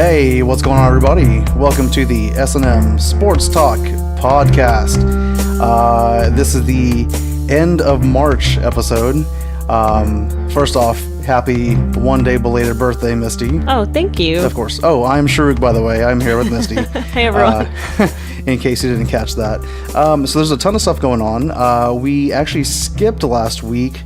Hey, what's going on, everybody? Welcome to the S&M Sports Talk podcast. This is the end of March episode. First off, happy one-day belated birthday, Misty. Oh, thank you. Of course. Oh, I'm Sharuk, by the way. I'm here with Misty. Hey, everyone. In case you didn't catch that. So there's a ton of stuff going on. We actually skipped last week.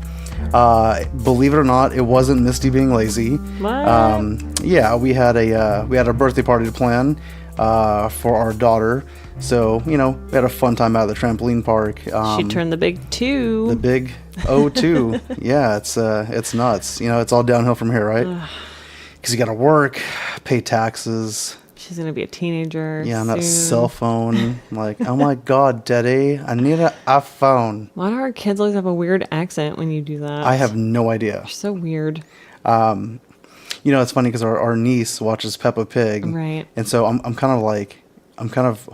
Believe it or not, it wasn't Misty being lazy. What? Yeah, we had a birthday party to plan for our daughter. So, we had a fun time out of the trampoline park. She turned the big 2. The big O2. Yeah, it's nuts. It's all downhill from here, right? Because you got to work, pay taxes. She's going to be a teenager. Yeah, and soon. that cell phone. Like, oh my God, Daddy, I need an iPhone. Why do our kids always have a weird accent when you do that? I have no idea. They're so weird. It's funny because our niece watches Peppa Pig. Right. And so I'm kind of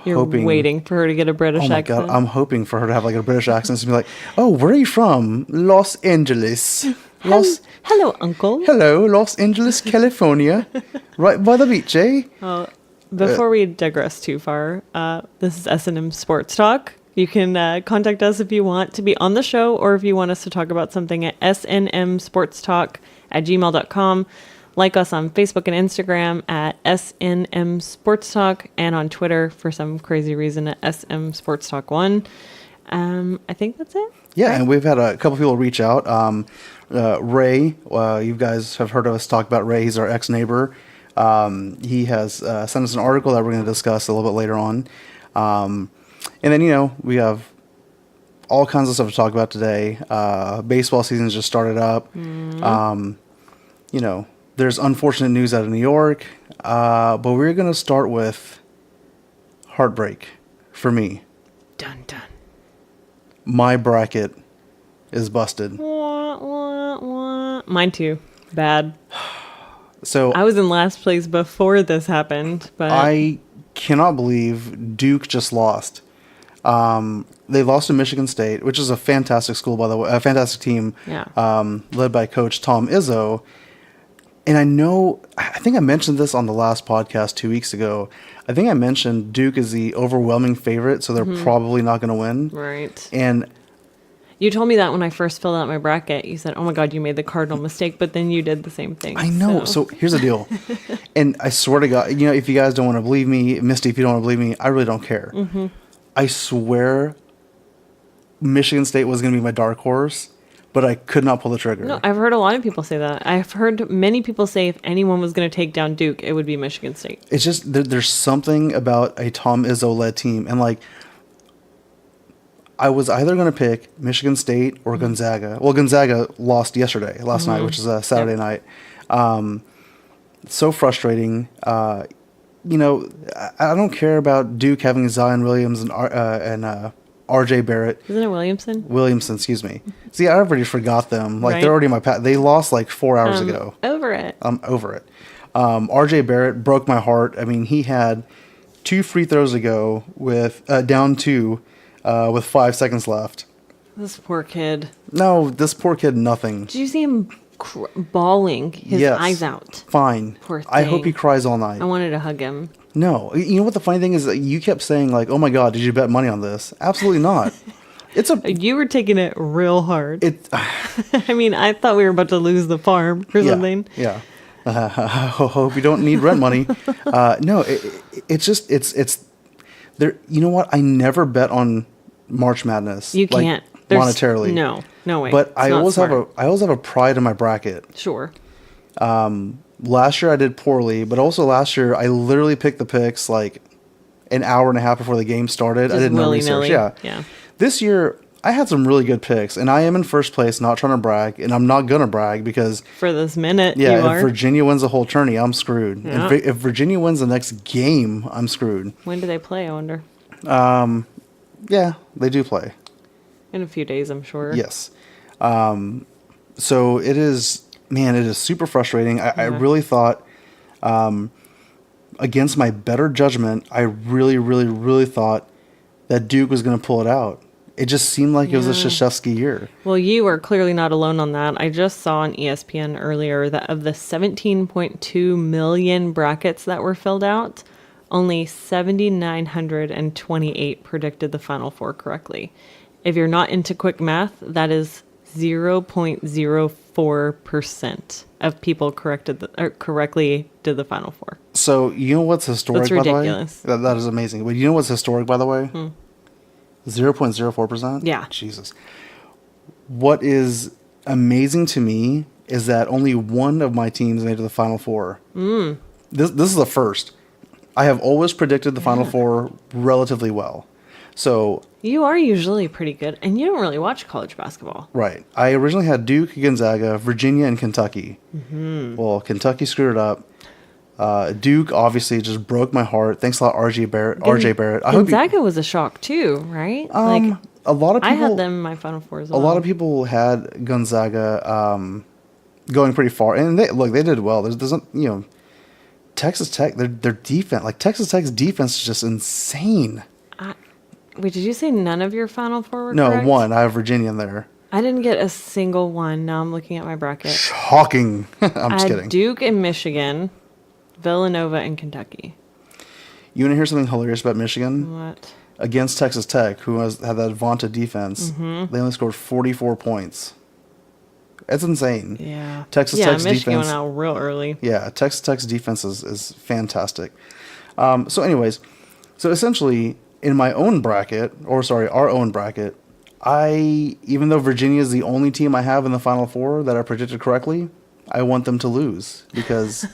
You're hoping. waiting for her to get a British Oh my accent. God, I'm hoping for her to have like a British accent and be like, oh, where are you from? Los Angeles. Hello, Uncle. Hello, Los Angeles, California. Right by the beach, eh? Before we digress too far, this is S&M Sports Talk. You can contact us if you want to be on the show or if you want us to talk about something at snmsportstalk@gmail.com. Like us on Facebook and Instagram at SNM Sports Talk and on Twitter for some crazy reason at SM Sports Talk 1. I think that's it. Yeah, and we've had a couple people reach out. Ray, you guys have heard of us talk about Ray. He's our ex-neighbor. He has sent us an article that we're going to discuss a little bit later on. And then, we have all kinds of stuff to talk about today. Baseball season's just started up. There's unfortunate news out of New York. But we're going to start with heartbreak for me. Dun, dun. My bracket is busted. Wah, wah, wah. Mine too. Bad. So I was in last place before this happened, but I cannot believe Duke just lost. They lost to Michigan State, which is a fantastic school, by the way, a fantastic team, yeah. Led by Coach Tom Izzo. And I think I mentioned this on the last podcast 2 weeks ago. I think I mentioned Duke is the overwhelming favorite, so they're probably not going to win. Right. And You told me that when I first filled out my bracket. You said, oh my God, you made the cardinal mistake, but then you did the same thing. I know. So here's the deal. And I swear to God, if you guys don't want to believe me, Misty, if you don't want to believe me, I really don't care. I swear Michigan State was going to be my dark horse, but I could not pull the trigger. No, I've heard a lot of people say that. I've heard many people say if anyone was going to take down Duke, it would be Michigan State. It's just, there's something about a Tom Izzo-led team. And I was either going to pick Michigan State or Gonzaga. Well, Gonzaga lost last night, which is a Saturday night. So frustrating. I don't care about Duke having Zion Williams and R.J. Barrett. Isn't it Williamson? Williamson, excuse me. See, I already forgot them. Right. They're already in my They lost 4 hours ago. Over it. I'm over it. R.J. Barrett broke my heart. I mean, he had 2 free throws ago with down 2 with 5 seconds left. This poor kid. No, this poor kid, nothing. Did you see him bawling his eyes out? Fine. Poor I hope thing. he cries all night. I wanted to hug him. No. You know what the funny thing is? That you kept saying, oh my God, did you bet money on this? Absolutely not. You were taking it real hard. I mean, I thought we were about to lose the farm or something. Yeah. Hope you don't need rent money. No, it's there. You know what? I never bet on March Madness. You can't. Monetarily. No way. But I always smart. have a pride in my bracket. Sure. Last year I did poorly, but also last year I literally picked the picks an hour and a half before the game started. Just I did no research. Yeah. This year I had some really good picks, and I am in first place, not trying to brag, and I'm not going to brag because for this minute, yeah, you if are. Virginia wins the whole tourney, I'm screwed. Yeah. If Virginia wins the next game, I'm screwed. When do they play, I wonder? Yeah, they do play. In a few days, I'm sure. Yes. So it is super frustrating. I really thought, against my better judgment, I really, really, really thought that Duke was going to pull it out. It just seemed like it was a Yeah. Krzyzewski year. Well, you are clearly not alone on that. I just saw on ESPN earlier that of the 17.2 million brackets that were filled out, only 7,928 predicted the Final Four correctly. If you're not into quick math, that is 0.04% of people correctly did the Final Four. So you know what's historic, That's by the way? ridiculous. That is amazing. But you know what's historic, by the way? 0.04%? Yeah. Jesus. What is amazing to me is that only one of my teams made it to the Final Four. This is the first. I have always predicted the Final Four relatively well. So, You are usually pretty good, and you don't really watch college basketball. right. I originally had Duke, Gonzaga, Virginia, and Kentucky. Well, Kentucky screwed it up. Duke obviously just broke my heart. Thanks a lot, RJ Barrett. I hope Gonzaga was a shock too, right? a lot of people. I had them in my Final Four as A well. lot of people had Gonzaga going pretty far, and they did well. There's Texas Tech, their defense, like Texas Tech's defense is just insane. Wait, did you say none of your Final Four were No, correct? one. I have Virginia in there. I didn't get a single one. Now I'm looking at my bracket. Shocking. I'm I just had kidding. Duke and Michigan, Villanova and Kentucky. You want to hear something hilarious about Michigan? What? Against Texas Tech, who had that vaunted defense, they only scored 44 points. That's insane. Yeah. Texas yeah, Tech's Michigan defense. went out real early. Yeah, Texas Tech's defense is fantastic. So essentially, in my own bracket, our own bracket, even though Virginia is the only team I have in the Final Four that I predicted correctly, I want them to lose because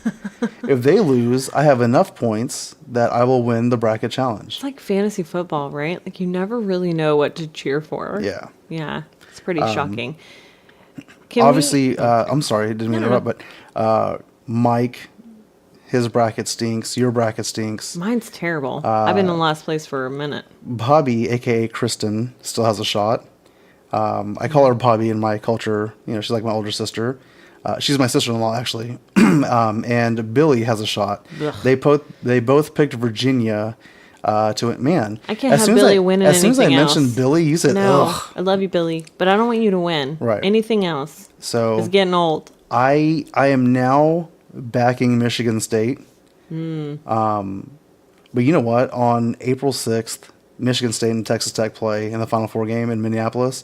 if they lose, I have enough points that I will win the bracket challenge. It's like fantasy football, right? Like you never really know what to cheer for. Yeah. Yeah. It's pretty shocking. Can we- Obviously, I'm sorry, didn't mean to No. interrupt, but Mike, his bracket stinks. Your bracket stinks. Mine's terrible. I've been in last place for a minute. Bobby, aka Kristen, still has a shot. I call her Bobby in my culture. She's like my older sister. She's my sister-in-law, actually. And Billy has a shot. Ugh. They both picked Virginia to win. Man, I can't have Billy win in As soon as I anything mentioned else. Billy, you said, No, ugh. I love you, Billy, but I don't want you to win. Right. Anything else So is getting old. I am now backing Michigan State. But you know what? On April 6th, Michigan State and Texas Tech play in the Final Four game in Minneapolis.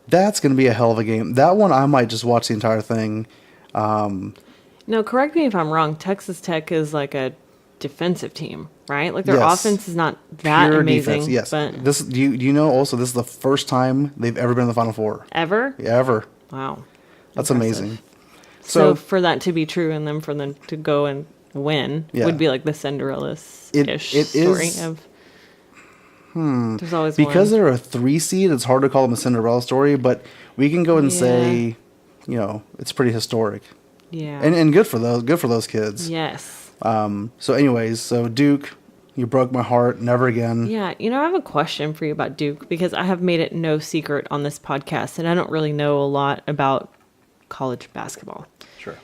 That's going to be a hell of a game. That one, I might just watch the entire thing. No, correct me if I'm wrong. Texas Tech is like a defensive team, right? Like their Yes. offense is not that Pure amazing. defense. Yes. But Do you know also this is the first time they've ever been in the Final Four. ever? Yeah, ever. Wow. That's Impressive. amazing. So So for that to be true and then for them to go and win Yeah. would be like the Cinderella-ish It story is- of. There's always because one. they're a 3 seed, it's hard to call them a Cinderella story, but we can go and Yeah. say, it's pretty historic. Yeah. And good for those kids. Yes. So anyways, Duke, you broke my heart. Never again. Yeah, I have a question for you about Duke because I have made it no secret on this podcast and I don't really know a lot about college basketball. Sure.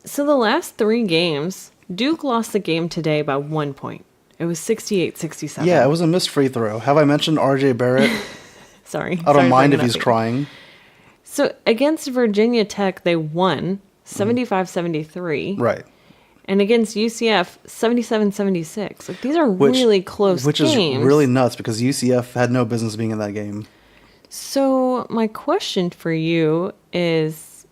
So the last 3 games, Duke lost the game today by 1 point. It was 68-67. Yeah, it was a missed free throw. Have I mentioned RJ Barrett? Sorry. I don't mind if bringing he's it up crying. So against Virginia Tech, they won 75-73. Right. And against UCF, 77-76. Like these are really close Which games. is really nuts because UCF had no business being in that game. So my question for you is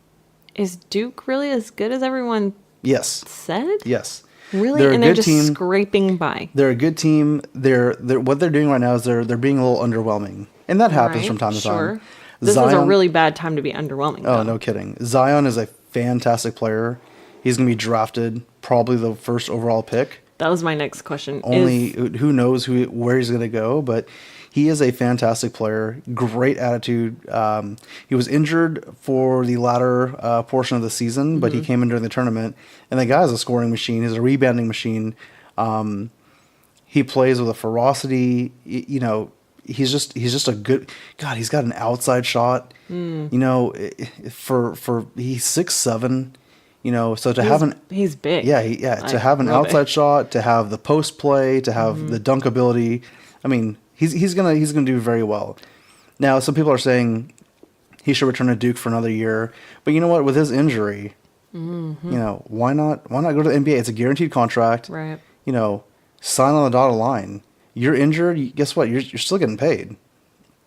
Duke really as good as everyone Yes. said? Yes. Really? They're a And they're good just team. scraping by. They're a good team. They're what they're doing right now is they're being a little underwhelming. And that happens Right, from time to sure. time. This is a Zion- really bad time to be underwhelming. Oh, though. no kidding. Zion is a fantastic player. He's going to be drafted probably the first overall pick. That was my next question. Who knows where he's going to go, but he is a fantastic player. Great attitude. He was injured for the latter portion of the season, but he came in during the tournament. And the guy's a scoring machine. He's a rebounding machine. He plays with a ferocity. He's just a good God. He's got an outside shot. For he's 6'7". So to have an he's big. to have an real big. outside shot, to have the post play, to have the dunk ability. I mean, he's gonna do very well. Now, some people are saying he should return to Duke for another year, but you know what? With his injury, why not? Why not go to the NBA? It's a guaranteed contract. Right. Sign on the dotted line. You're injured. Guess what? You're still getting paid.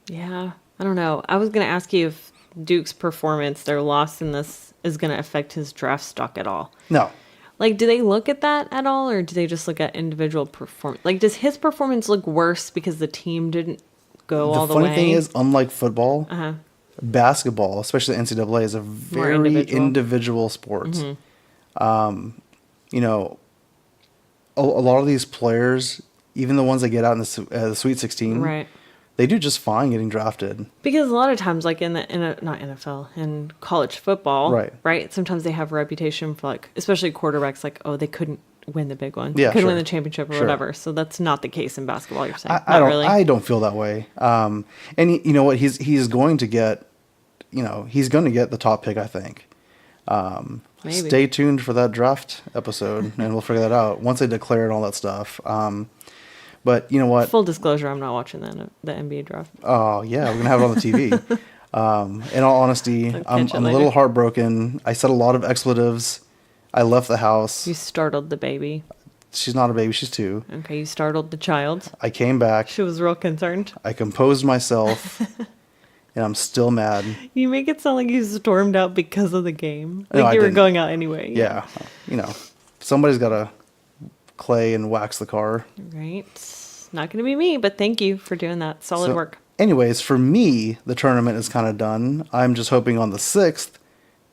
Yeah. I don't know. I was going to ask you if Duke's performance, their loss in this, is going to affect his draft stock at all. No. Like, do they look at that at all, or do they just look at individual performance? Like, does his performance look worse because the team didn't go all the way? The funny thing is, unlike football, Uh-huh. basketball, especially the NCAA, is a very individual sport. A lot of these players, even the ones that get out in the Sweet 16, Right. they do just fine getting drafted. Because a lot of times, like not NFL, in college football, Right. Sometimes they have a reputation for, like, especially quarterbacks, like, oh, they couldn't win the big one, Yeah, couldn't win sure. the championship or Sure. whatever. So that's not the case in basketball. You're saying, I not really. I don't feel that way. And you know what? He's going to get, he's going to get the top pick, I think. Maybe. Stay tuned for that draft episode, and we'll figure that out once they declare and all that stuff. But you know what? Full disclosure, I'm not watching the NBA draft. Oh yeah, we're gonna have it on the TV. In all honesty, I'll I'm catch it a later. little heartbroken. I said a lot of expletives. I left the house. You startled the baby. She's not a baby. She's 2. Okay, you startled the child. I came back. She was real concerned. I composed myself, and I'm still mad. You make it sound like you stormed out because of the game. No, Like I you were didn't. going out anyway. Yeah, somebody's got to clay and wax the car. Right. Not going to be me, but thank you for doing that. Solid So, work. anyways, for me, the tournament is kind of done. I'm just hoping on the 6th,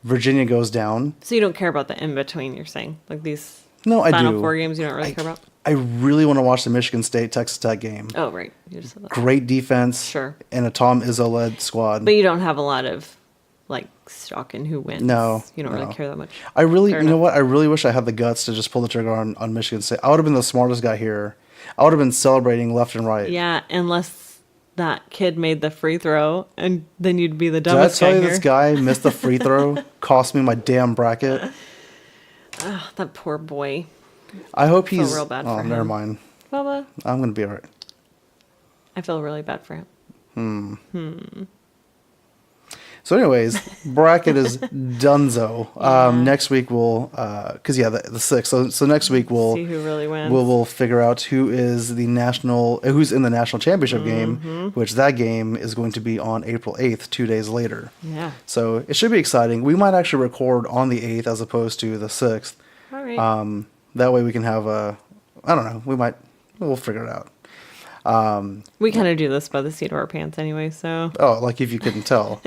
Virginia goes down. So you don't care about the in-between, you're saying? Like these No, I Final do. Four games you don't really care about? I really want to watch the Michigan State Texas Tech game. Oh, right. You just said that. Great defense. Sure. And a Tom Izzo led squad. But you don't have a lot of, like, stock in who wins. No, You don't no. really care that much. I really, Fair you know enough. what? I really wish I had the guts to just pull the trigger on Michigan State. I would have been the smartest guy here. I would have been celebrating left and right. Yeah, unless that kid made the free throw, and then you'd be the Did I dumbest tell guy you here. this guy missed the free throw? Cost me my damn bracket. Oh, that poor boy. I hope he's. real bad oh, for never him. mind. Bubba, I'm going to be all right. I feel really bad for him. So, anyways, bracket is donezo. Next week we'll, because the 6th. So next week we'll See who really wins. we'll figure out who's in the national championship game, which that game is going to be on April 8th, 2 days later. Yeah. So it should be exciting. We might actually record on the 8th as opposed to the 6th. All right. That way we can have I don't know. We'll figure it out. We kind of do this by the seat of our pants anyway, so. Oh, like if you couldn't tell.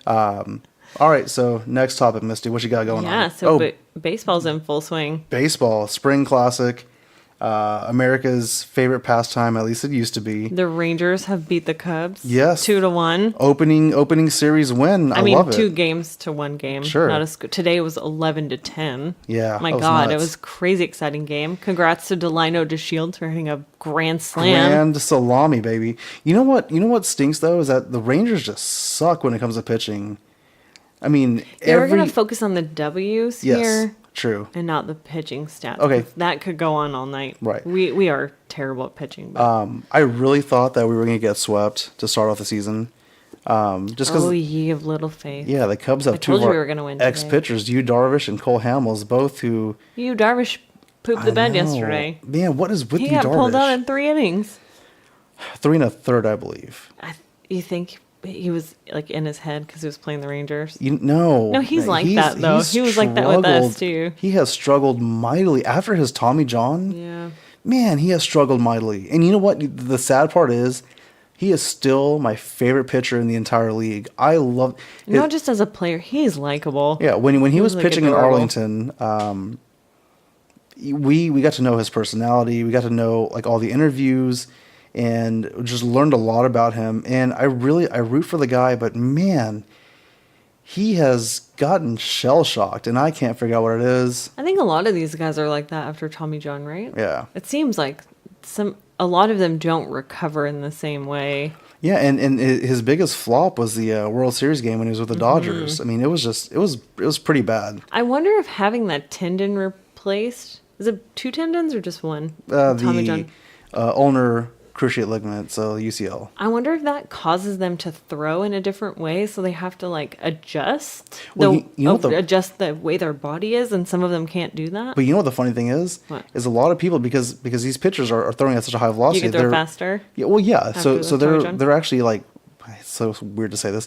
All right. So next topic, Misty, what you got going on? Yeah, so baseball's in full swing. Baseball, spring classic, America's favorite pastime, at least it used to be. The Rangers have beat the Cubs. Yes. 2-1. Opening series win. I mean, love it. 2 games to 1 game. Sure. Not today was 11-10. Yeah, My that was God, it nuts. was a crazy exciting game. Congrats to Delino DeShields for hitting a grand slam. Grand salami, baby. You know what? You know what stinks though is that the Rangers just suck when it comes to pitching. I mean, Yeah, we're gonna focus on the W's yes, here true. and not the pitching stats. Okay. 'cause that could go on all night. Right. We are terrible at pitching. But I really thought that we were gonna get swept to start off the season, just because. oh, ye of little faith. Yeah, the Cubs have I two told of you our we were gonna win ex today. pitchers, Yu Darvish and Cole Hamels, both who. You Darvish pooped the I bed know. yesterday. Man, what is with He Yu got pulled out Darvish? in 3 innings. 3 1/3, I believe. You think he was like in his head because he was playing the Rangers? No, he's like that, though. he's He was like that with us, struggled. too. He has struggled mightily after his Tommy John. Yeah. Man, he has struggled mightily. And you know what? The sad part is, he is still my favorite pitcher in the entire league. I love. Not just as a player, he's likable. Yeah, when he was like, pitching adorable. in Arlington, we got to know his personality. We got to know like all the interviews, and just learned a lot about him. And I root for the guy, but man, he has gotten shell shocked, and I can't figure out what it is. I think a lot of these guys are like that after Tommy John, right? Yeah. It seems like a lot of them don't recover in the same way. Yeah, and his biggest flop was the World Series game when he was with the Dodgers. I mean, it was pretty bad. I wonder if having that tendon replaced, is it 2 tendons or just 1? Tommy The John. ulnar cruciate ligament, so UCL. I wonder if that causes them to throw in a different way, so they have to like adjust Well, you know what the- adjust the way their body is, and some of them can't do that. But you know what the funny thing is? What? Is a lot of people, because these pitchers are throwing at such a high You velocity. can throw they're faster. Yeah, well, yeah. So after so the Tommy they're John? they're actually like, it's so weird to say this.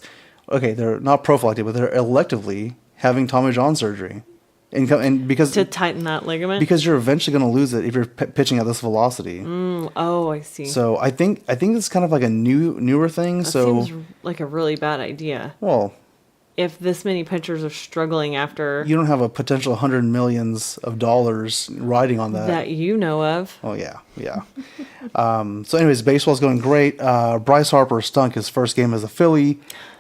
Okay, they're not prophylactic, but they're electively having Tommy John surgery, and because To tighten that ligament. because you're eventually going to lose it if you're pitching at this velocity. Oh, I see. So I think it's kind of like a newer thing. that So seems like a really bad idea. well, If this many pitchers are struggling after you don't have a potential $100 million riding on that. that you know of. Oh yeah, yeah. So anyways, baseball's going great. Bryce Harper stunk his first game as a Philly.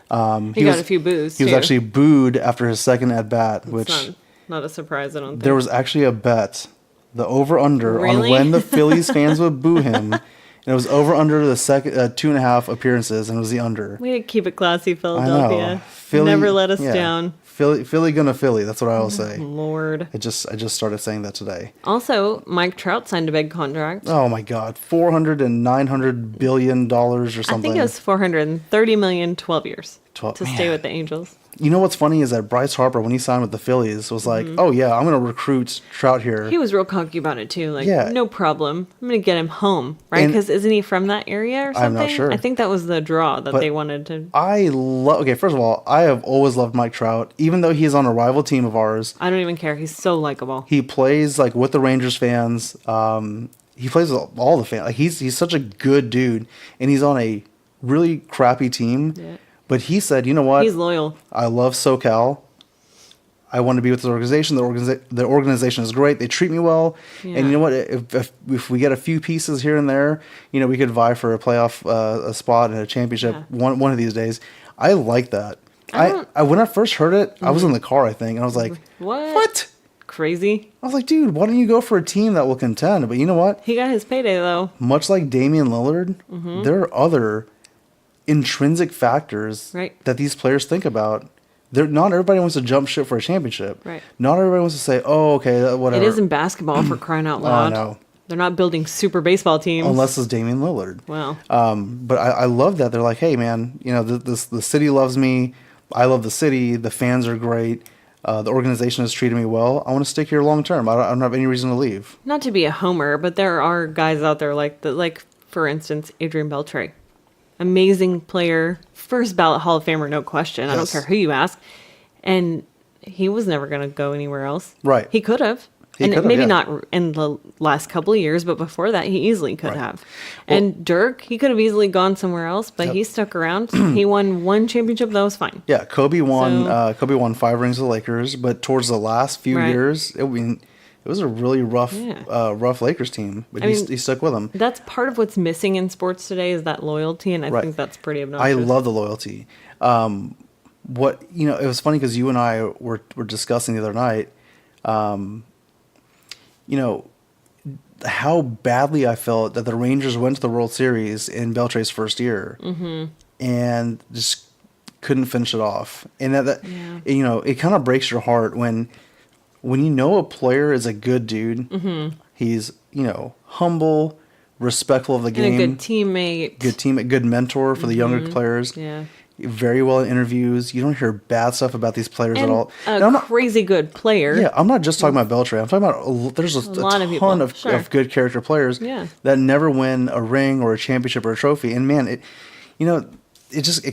He got a few boos. He was too. actually booed after his second at bat, which It's not a surprise, I don't think. there was actually a bet, the over under Really? on when the Phillies fans would boo him, and it was over under the second 2.5 appearances, and it was the under. Way to keep it classy, I know. Philadelphia. Philly, Never let us yeah. down. Philly gonna Philly. That's what I will say. Lord. I just started saying that today. Also, Mike Trout signed a big contract. Oh my God, $400 and $900 billion or something. I think it was 430 million, 12 years 12 to man. stay with the Angels. You know what's funny is that Bryce Harper, when he signed with the Phillies, was like, "Oh yeah, I'm gonna recruit Trout here." Mm-hmm. He was real cocky about it too. Like, Yeah. no problem. I'm gonna get him home, right? And- Because isn't he from that area or something? I'm not sure. I think that was the draw that But they wanted to. I love. Okay, first of all, I have always loved Mike Trout, even though he's on a rival team of ours. I don't even care. He's so likable. He plays like with the Rangers fans. He plays with all the fans. Like he's such a good dude, and he's on a really crappy team. Yeah. But he said, "You know what? He's loyal. I love SoCal. I want to be with this organization. The organization is great. They treat me well. Yeah. And you know what? If we get a few pieces here and there, you know, we could vie for a playoff a spot and a championship Yeah. one of these days. I like that. I don't- I when I first heard it, I was in the car, I think, and I was like, What? What? Crazy. I was like, dude, why don't you go for a team that will contend? But you know what? He got his payday though. Much like Damian Lillard, Mm-hmm. there are other intrinsic factors Right. that these players think about. Not everybody wants to jump ship for a championship. Right. Not everybody wants to say, "Oh, okay, whatever." It isn't basketball for crying out Oh, loud. no. They're not building super baseball teams. Unless it's Damian Lillard. Well, But I love that they're like, "Hey, man, you know, the city loves me. I love the city. The fans are great. The organization has treated me well. I want to stick here long term. I don't have any reason to leave." not to be a homer, but there are guys out there like for instance, Adrian Beltre. Amazing player, first ballot Hall of Famer, no question. I don't Yes. care who you ask. And he was never going to go anywhere else. Right. He could have. He And could have, maybe yeah. not in the last couple of years, but before that, he easily could Right. have. And Dirk, he could have easily gone somewhere else, but Yep. he stuck around. He won one championship. That was fine. Yeah, Kobe won. So- Kobe won 5 rings with the Lakers, but towards the last few Right. years, it was a really rough, Yeah. rough Lakers team. But I he mean, stuck with them. That's part of what's missing in sports today is that loyalty, and I Right. think that's pretty I obnoxious. love the loyalty. What it was funny because you and I were discussing the other night. How badly I felt that the Rangers went to the World Series in Beltre's first year, and just couldn't finish it off. And that Yeah. it kind of breaks your heart when you know a player is a good dude. He's humble, respectful of the and game, a good teammate. good teammate, good mentor for the younger players. Yeah. Very well in interviews. You don't hear bad stuff about these players at And all. a And I'm not, crazy good player. yeah, I'm not just talking about Beltre. I'm talking about there's a lot ton of people, of, sure. of good character players Yeah. that never win a ring or a championship or a trophy. And man, it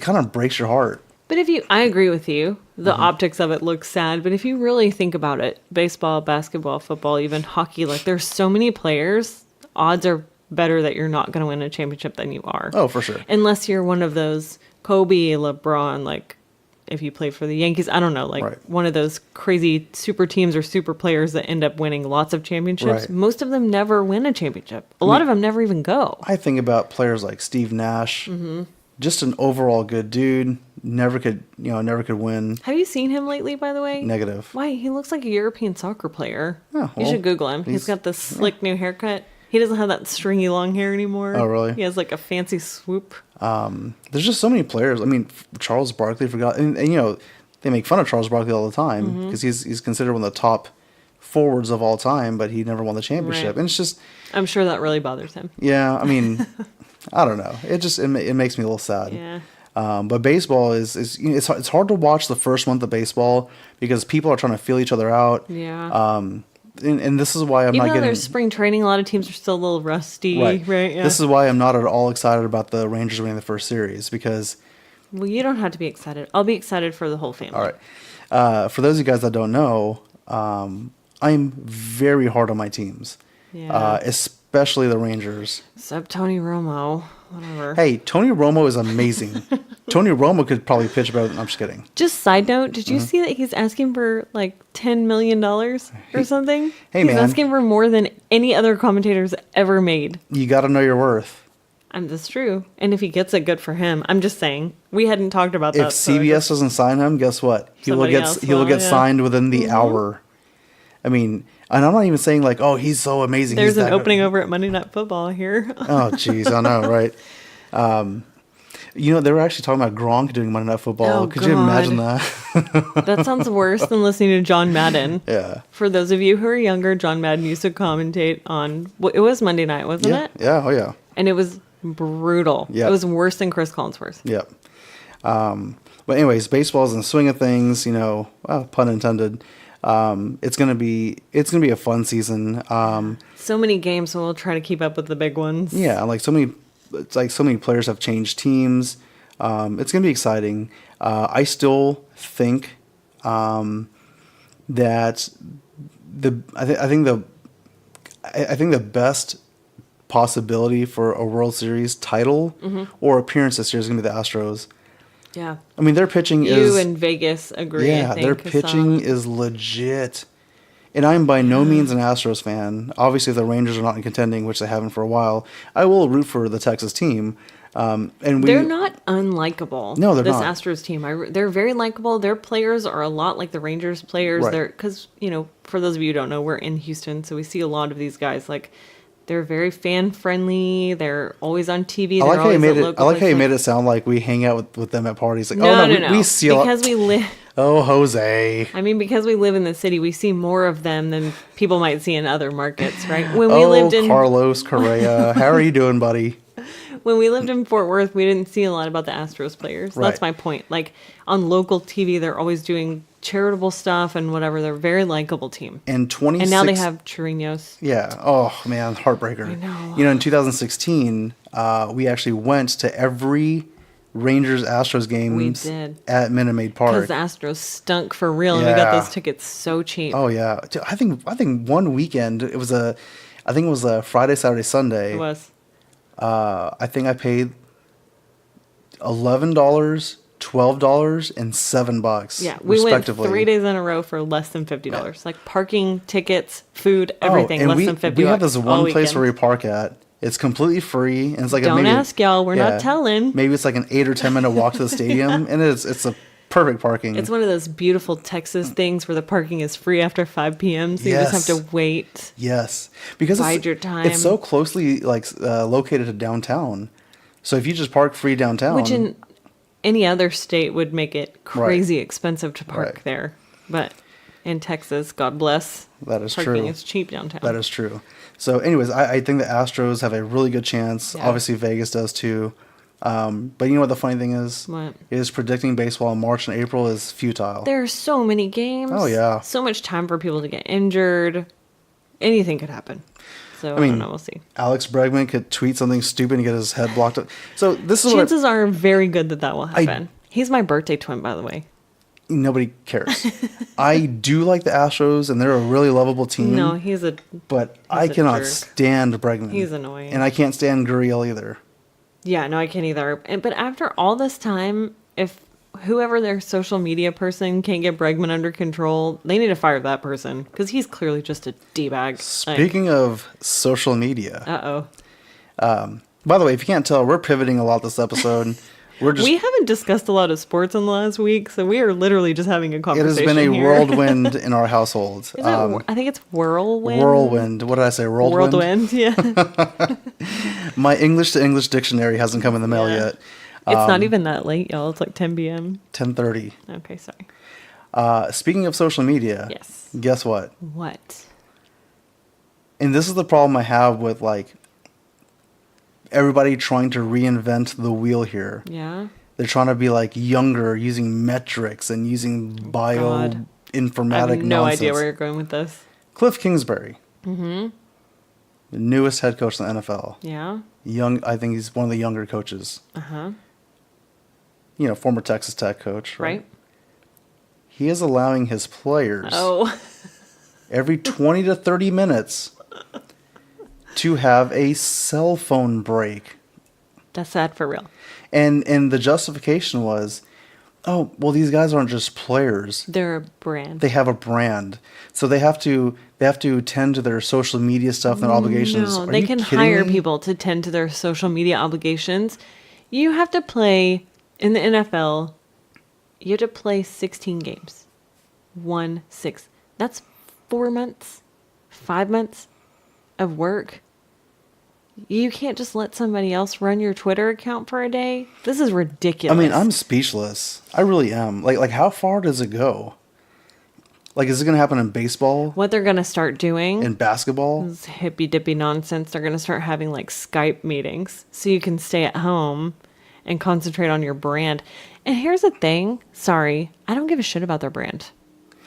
kind of breaks your heart. But I agree with you. The Mm-hmm. optics of it look sad, but if you really think about it, baseball, basketball, football, even hockey, like there's so many players, odds are better that you're not going to win a championship than you are. Oh, for sure. Unless you're one of those Kobe, LeBron, like if you play for the Yankees, I don't know, like Right. one of those crazy super teams or super players that end up winning lots of championships. Right. Most of them never win a championship. A lot of them never even go. I think about players like Steve Nash, Mm-hmm. just an overall good dude. Never could win. Have you seen him lately, by the way? Negative. Why? He looks like a European soccer player. Oh, You well, should Google him. He's got this slick new haircut. He doesn't have that stringy long hair anymore. Oh, really? He has like a fancy swoop. There's just so many players. I mean, Charles Barkley forgot, and they make fun of Charles Barkley all the time because he's considered one of the top forwards of all time, but he never won the championship. Right. And it's just, I'm sure that really bothers him. yeah, I mean, I don't know. It makes me a little sad. Yeah. But baseball is you know, it's hard to watch the first month of baseball because people are trying to feel each other out. Yeah. And this is why I'm Even not though getting there's spring training, a lot of teams are still a little rusty, right? Yeah. This is why I'm not at all excited about the Rangers winning the first series because, Well, you don't have to be excited. I'll be excited for the whole family. all right, for those of you guys that don't know, I'm very hard on my teams, Yeah. especially the Rangers. Except Tony Romo. Whatever. Hey, Tony Romo is amazing. Tony Romo could probably pitch better than I'm just kidding. Just side note, did Mm-hmm. you see that he's asking for like $10 million or something? Hey, he's man. asking for more than any other commentator's ever made. You got to know your worth. And that's true. And if he gets it, good for him. I'm just saying. We hadn't talked about that. If so I CBS just- doesn't sign him, guess what? He will Somebody get else he will will, get yeah. signed within the hour. I mean, and I'm not even saying like, oh, he's so amazing. There's he's an that opening over at Monday Night Football here. Oh, jeez, I know, right? You know, they were actually talking about Gronk doing Monday Night Football. Oh, Could you imagine that? That sounds worse than listening to John Madden. Yeah. For those of you who are younger, John Madden used to commentate on, well, it was Monday night, wasn't Yeah. it? Yeah. Oh, yeah. And it was brutal. Yeah. It was worse than Chris Collinsworth. Yep. But anyways, baseball's in the swing of things. You know, well, pun intended. It's gonna be a fun season. So many games, so we'll try to keep up with the big ones. Yeah, like so many players have changed teams. It's gonna be exciting. I still think that I think the best possibility for a World Series title or appearance this year is gonna be the Astros. Yeah. I mean, their pitching You is and Vegas agree. yeah, I think, their pitching is legit. And I'm by no means an Astros fan. Obviously, if the Rangers are not in contending, which they haven't for a while, I will root for the Texas team. And They're not unlikable. No, they're this not. Astros team. They're very likable. Their players are a lot like the Rangers players. Right. They're because for those of you who don't know, we're in Houston, so we see a lot of these guys. Like they're very fan friendly. They're always on TV. I like how you made it. I like how you made it. it sound like we hang out with them at parties. Like, No, oh no, no, no. we see because we live. Oh, Jose. I mean, because we live in the city, we see more of them than people might see in other markets, right? When we lived in Carlos Correa. How are you doing, buddy? when we lived in Fort Worth, we didn't see a lot about the Astros players. Right. That's my point. Like on local TV, they're always doing charitable stuff and whatever. They're a very likable team. In 26, And now they have Chirinos. Yeah. Oh man, heartbreaker. I know. You know, in 2016, we actually went to every Rangers Astros games did. at Minute Maid Park. Because the Astros stunk for real, and we got Yeah. those tickets so cheap. Oh yeah, Dude, I think one weekend it was a Friday, Saturday, Sunday. It was. I think I paid $11, $12, and $7. Yeah, we went respectively. 3 days in a row for less than $50. Like parking, tickets, food, everything and less than $50. We have this all one place weekend. where we park at. It's completely free, and it's like Don't maybe, ask y'all, we're not telling. Maybe it's like an 8 or 10 minute walk to the stadium, and it's a perfect parking. It's one of those beautiful Texas things where the parking is free after 5 p.m. So you Yes. just have to wait. Yes, because Bide your time. it's so closely located to downtown. So if you just park free downtown, Which in any other state would make it crazy expensive to park Right. there. But in Texas, God bless, that is parking true. is cheap downtown. That is true. So, anyways, I think the Astros have a really good chance. Yeah. Obviously, Vegas does too. But you know what the funny thing is? What? Is predicting baseball in March and April is futile. There are so many games. Oh, yeah. So much time for people to get injured. Anything could happen. So I mean, don't know. We'll see. Alex Bregman could tweet something stupid and get his head blocked up. So this is Chances are very good that will I- happen. He's my birthday twin, by the way. nobody cares. I do like the Astros, and they're a really lovable team. No, he's a but I a cannot jerk. stand Bregman. He's annoying. and I can't stand Gurriel either. Yeah, no, I can't either. But after all this time, if whoever their social media person can't get Bregman under control, they need to fire that person because he's clearly just a d-bag. Speaking of social media, by the way, if you can't tell, we're pivoting a lot this episode. We're just We haven't discussed a lot of sports in the last week, so we are literally just having a it conversation. has been a here. whirlwind in our household. Is it I think it's whirlwind. Whirlwind. What did I say? Whirlwind. Whirlwind, yeah. My English to English dictionary hasn't come in the mail Yeah. yet. It's not even that late, y'all. It's like 10 p.m. 10:30. Okay, sorry. Speaking of social media, Yes. guess what? What? And this is the problem I have with like everybody trying to reinvent the wheel here. Yeah. They're trying to be like younger, using metrics and using God. bioinformatic I have no nonsense. idea where you're going with this. Cliff Kingsbury, the newest head coach in the NFL. Yeah. Young, I think he's one of the younger coaches. Uh-huh. You know, former Texas Tech coach, right? Right? He is allowing his players Oh. every 20 to 30 minutes to have a cell phone break. That's sad for real. And the justification was, oh, well, these guys aren't just players. They're a brand. They have a brand. So they have to tend to their social media stuff and obligations. No, Are they you can kidding hire me? people to tend to their social media obligations. You have to play in the NFL. You have to play 16 games. 1-6. That's 4 months, 5 months of work. You can't just let somebody else run your Twitter account for a day. This is ridiculous. I mean, I'm speechless. I really am. Like how far does it go? Like, is it going to happen in baseball, what they're gonna start doing. in basketball? This hippy dippy nonsense. They're gonna start having like Skype meetings so you can stay at home and concentrate on your brand. And here's the thing. Sorry, I don't give a shit about their brand.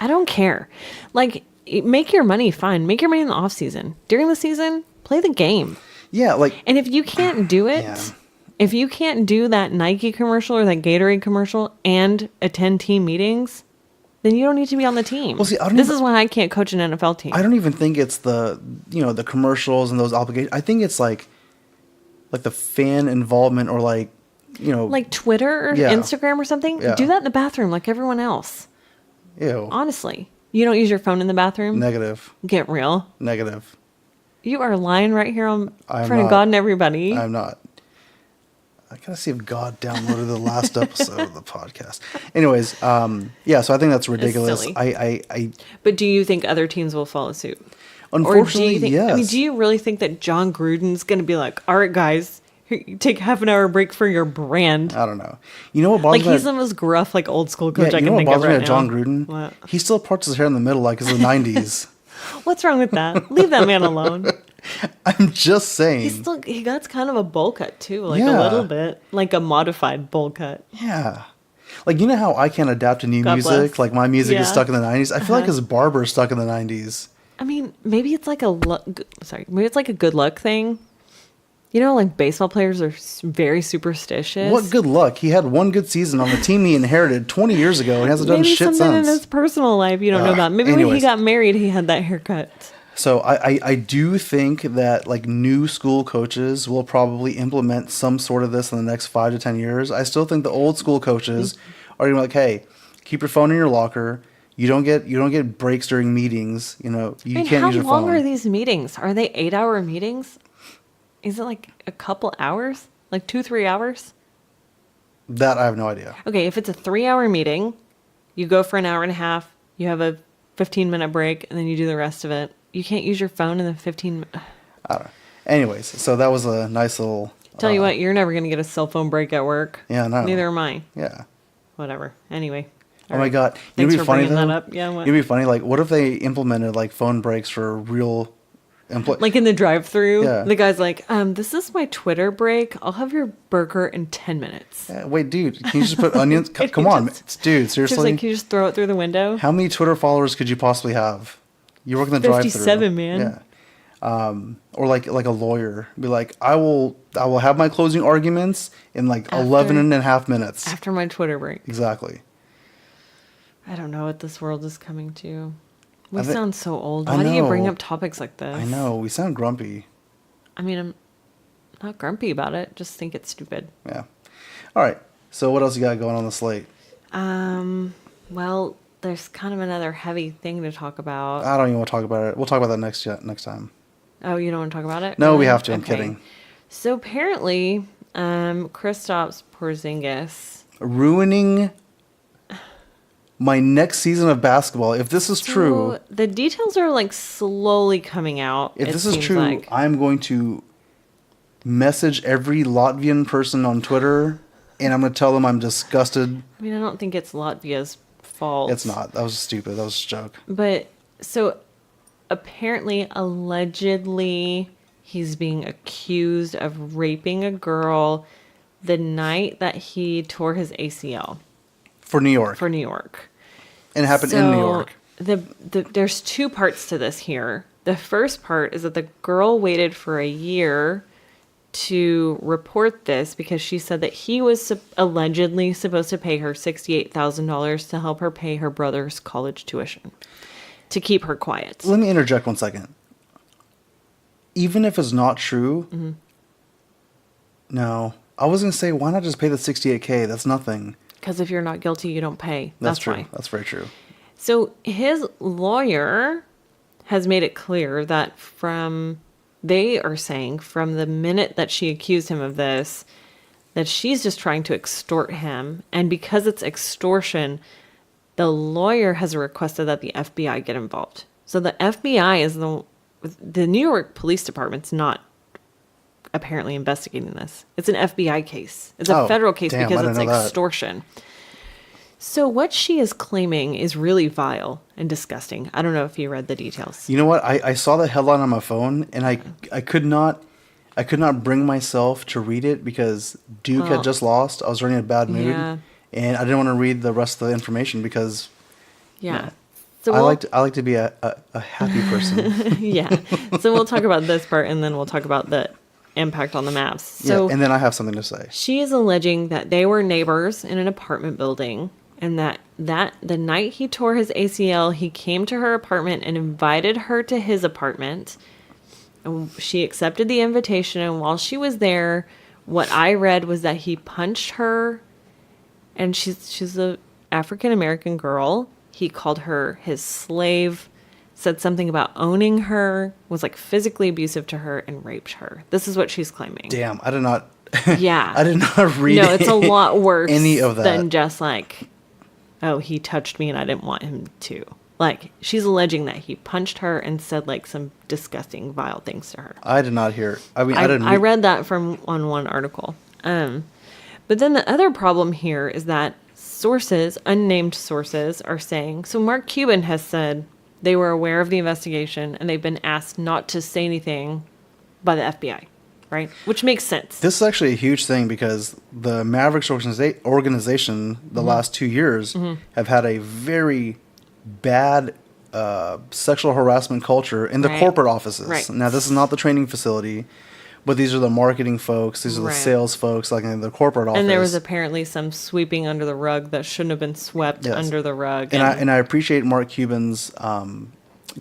I don't care. Like, make your money, fine. Make your money in the off season. During the season, play the game. Yeah, like And if you can't do it, Yeah. if you can't do that Nike commercial or that Gatorade commercial and attend team meetings, then you don't need to be on the team. Well, see, I don't this even- is why I can't coach an NFL team. I don't even think it's the commercials and those obligations. I think it's like the fan involvement or like Like Twitter or Yeah. Instagram or something. Yeah. Do that in the bathroom like everyone else. ew, Honestly. You don't use your phone in the bathroom? negative. Get real. You are lying right here in I'm front of not. God and everybody. I'm not. I gotta see if God downloaded the last episode of the podcast. Anyways, yeah. So I think that's ridiculous. silly. I But do you think other teams will follow suit? unfortunately, or do you think, yes. I mean, do you really think that John Gruden's going to be like, all right, guys, here, you take half an hour break for your brand? I don't know. You know what bothers Like, me? he's the most gruff, like, old school coach I you can know what think of bothers me right at John now. Gruden? What? He still parts his hair in the middle like it's the '90s. What's wrong with that? Leave that man alone. I'm just saying. He got kind of a bowl cut, too. Like, Yeah. a little bit. Like a modified bowl cut. Yeah. Like, you know how I can't adapt to new God music? bless. Like, my music is Yeah. stuck in the 90s? I feel like Uh-huh. his barber's stuck in the 90s. I mean, maybe it's like maybe it's like a good luck thing. You know, like baseball players are very superstitious. What good luck. He had one good season on the team he inherited 20 years ago and hasn't done Maybe shit something in since. his personal life you don't know about. Maybe when anyways. he got married, he had that haircut. So I do think that, like, new school coaches will probably implement some sort of this in the next 5 to 10 years. I still think the old school coaches are going to be like, hey, keep your phone in your locker. You don't get breaks during meetings. You know, you And can't how use your long phone. are these meetings? Are they 8-hour meetings? Is it like a couple hours? Like 2-3 hours? That I have no idea. Okay, if it's a 3-hour meeting, you go for an hour and a half, you have a 15-minute break, and then you do the rest of it. You can't use your phone in the 15 I don't know. Anyways, so that was a nice little. Tell you what, you're never going to get a cell phone break at work. Yeah, no. Neither am I. Yeah. Whatever. Anyway. Oh my God. Thanks It'd be for funny bringing though. that up. Yeah, what? It'd be funny. Like, what if they implemented like phone breaks for real employees? Like in the drive-through, Yeah. the guy's like, this is my Twitter break. I'll have your burger in 10 minutes. Wait, dude, can you just put onions? And Come he on, just- dude. She's Seriously. like, can you just throw it through the window? How many Twitter followers could you possibly have? You work in the drive-through. 57, man. Yeah. Or like a lawyer, be like, I will have my closing arguments in like 11 and a half minutes. After my Twitter break. Exactly. I don't know what this world is coming to. We I thi- sound so old. I Why do you bring know. up topics like this? I know we sound grumpy. I mean, I'm not grumpy about it. Just think it's stupid. Yeah. All right. So what else you got going on the slate? Well, there's kind of another heavy thing to talk about. I don't even want to talk about it. We'll talk about that next time. Oh, you don't want to talk about it? No, we Really? have to. I'm kidding. So apparently, Kristaps Porzingis. Ruining my next season of basketball. If this is true, So the details are like slowly coming out. if it this is seems true, like. I'm going to message every Latvian person on Twitter, and I'm going to tell them I'm disgusted. I mean, I don't think it's Latvia's fault. It's not. That was stupid. That was a joke. But so apparently, allegedly, he's being accused of raping a girl the night that he tore his ACL For New York. for New York. And it happened in New So, York. There's two parts to this here. The first part is that the girl waited for a year to report this because she said that he was allegedly supposed to pay her $68,000 to help her pay her brother's college tuition to keep her quiet. Let me interject 1 second. Even if it's not true, Mm-hmm. no. I was going to say, why not just pay the $68K? That's nothing. Because if you're not guilty, you don't pay. That's That's true. why. That's very true. So his lawyer has made it clear that they are saying from the minute that she accused him of this, that she's just trying to extort him. And because it's extortion, the lawyer has requested that the FBI get involved. So the FBI is the New York Police Department's not apparently investigating this. It's an FBI case. It's a Oh, federal case damn, I because didn't it's know that. extortion. So what she is claiming is really vile and disgusting. I don't know if you read the details. You know what? I saw the headline on my phone, and I could not bring myself to read it because Duke Well, had just lost. I was already in a bad mood, yeah. and I didn't want to read the rest of the information because Yeah. So I we'll, like to be a happy person. yeah. So we'll talk about this part and then we'll talk about the impact on the Mavs. So yeah, and then I have something to say. she is alleging that they were neighbors in an apartment building and that the night he tore his ACL, he came to her apartment and invited her to his apartment. And she accepted the invitation, and while she was there, what I read was that he punched her, and she's a African American girl. He called her his slave, said something about owning her, was like physically abusive to her, and raped her. This is what she's claiming. Damn, I did not. Yeah. I did not read. No, it's a lot worse any of that. than just like, oh, he touched me and I didn't want him to. Like, she's alleging that he punched her and said like some disgusting, vile things to her. I did not hear. I mean, I didn't. I read that from on one article. But then the other problem here is that sources, unnamed sources, are saying, so Mark Cuban has said they were aware of the investigation and they've been asked not to say anything by the FBI, right? Which makes sense. This is actually a huge thing because the Mavericks organization the Mm-hmm. last 2 years have had a very bad sexual harassment culture in the Right. corporate offices. Right. Now, this is not the training facility, but these are the marketing folks. These are the Right. sales folks, like in the corporate office. And there was apparently some sweeping under the rug that shouldn't have been swept Yes. under the rug. and I appreciate Mark Cuban's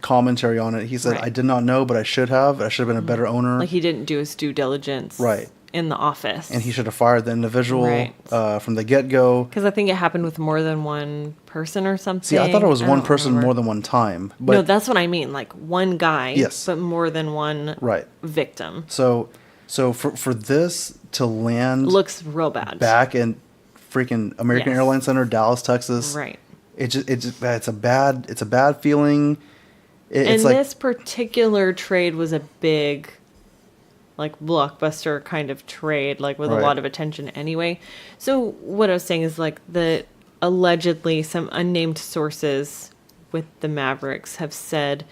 commentary on it. He said, Right. Mm-hmm. "I did not know, but I should have. I should have been a better owner." like he didn't do his due diligence Right. in the office. and he should have fired the individual Right. from the get-go. Because I think it happened with more than one person or something. See, I thought it was one don't person remember. more than one time. But No, that's what I mean. Like one guy, Yes. but more than one right. victim. So for this to land Looks real bad. back in freaking American Yes. Airlines Center, Dallas, Texas, Right. it's a bad feeling. And It's like this particular trade was a big, like, blockbuster kind of trade, like, with Right. a lot of attention anyway. So, what I was saying is, like, allegedly some unnamed sources with the Mavericks have said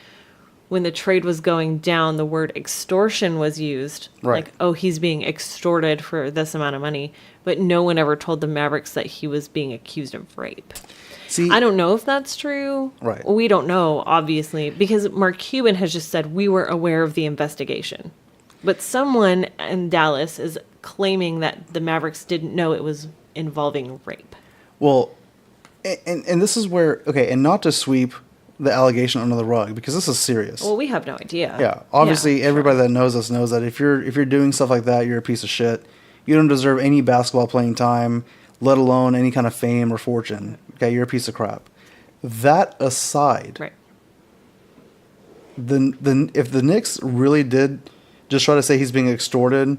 when the trade was going down, the word extortion was used. Right. Like, oh, he's being extorted for this amount of money. But no one ever told the Mavericks that he was being accused of rape. see, I don't know if that's true. Right. We don't know, obviously, because Mark Cuban has just said we were aware of the investigation. But someone in Dallas is claiming that the Mavericks didn't know it was involving rape. well, and this is where and not to sweep the allegation under the rug because this is serious. Well, we have no idea. Yeah, obviously Yeah, everybody that knows us knows that if you're doing stuff like that, you're a piece of shit. You don't deserve any basketball playing time, let alone any kind of fame or fortune. Okay, you're a piece of crap. That aside, Right. if the Knicks really did just try to say he's being extorted,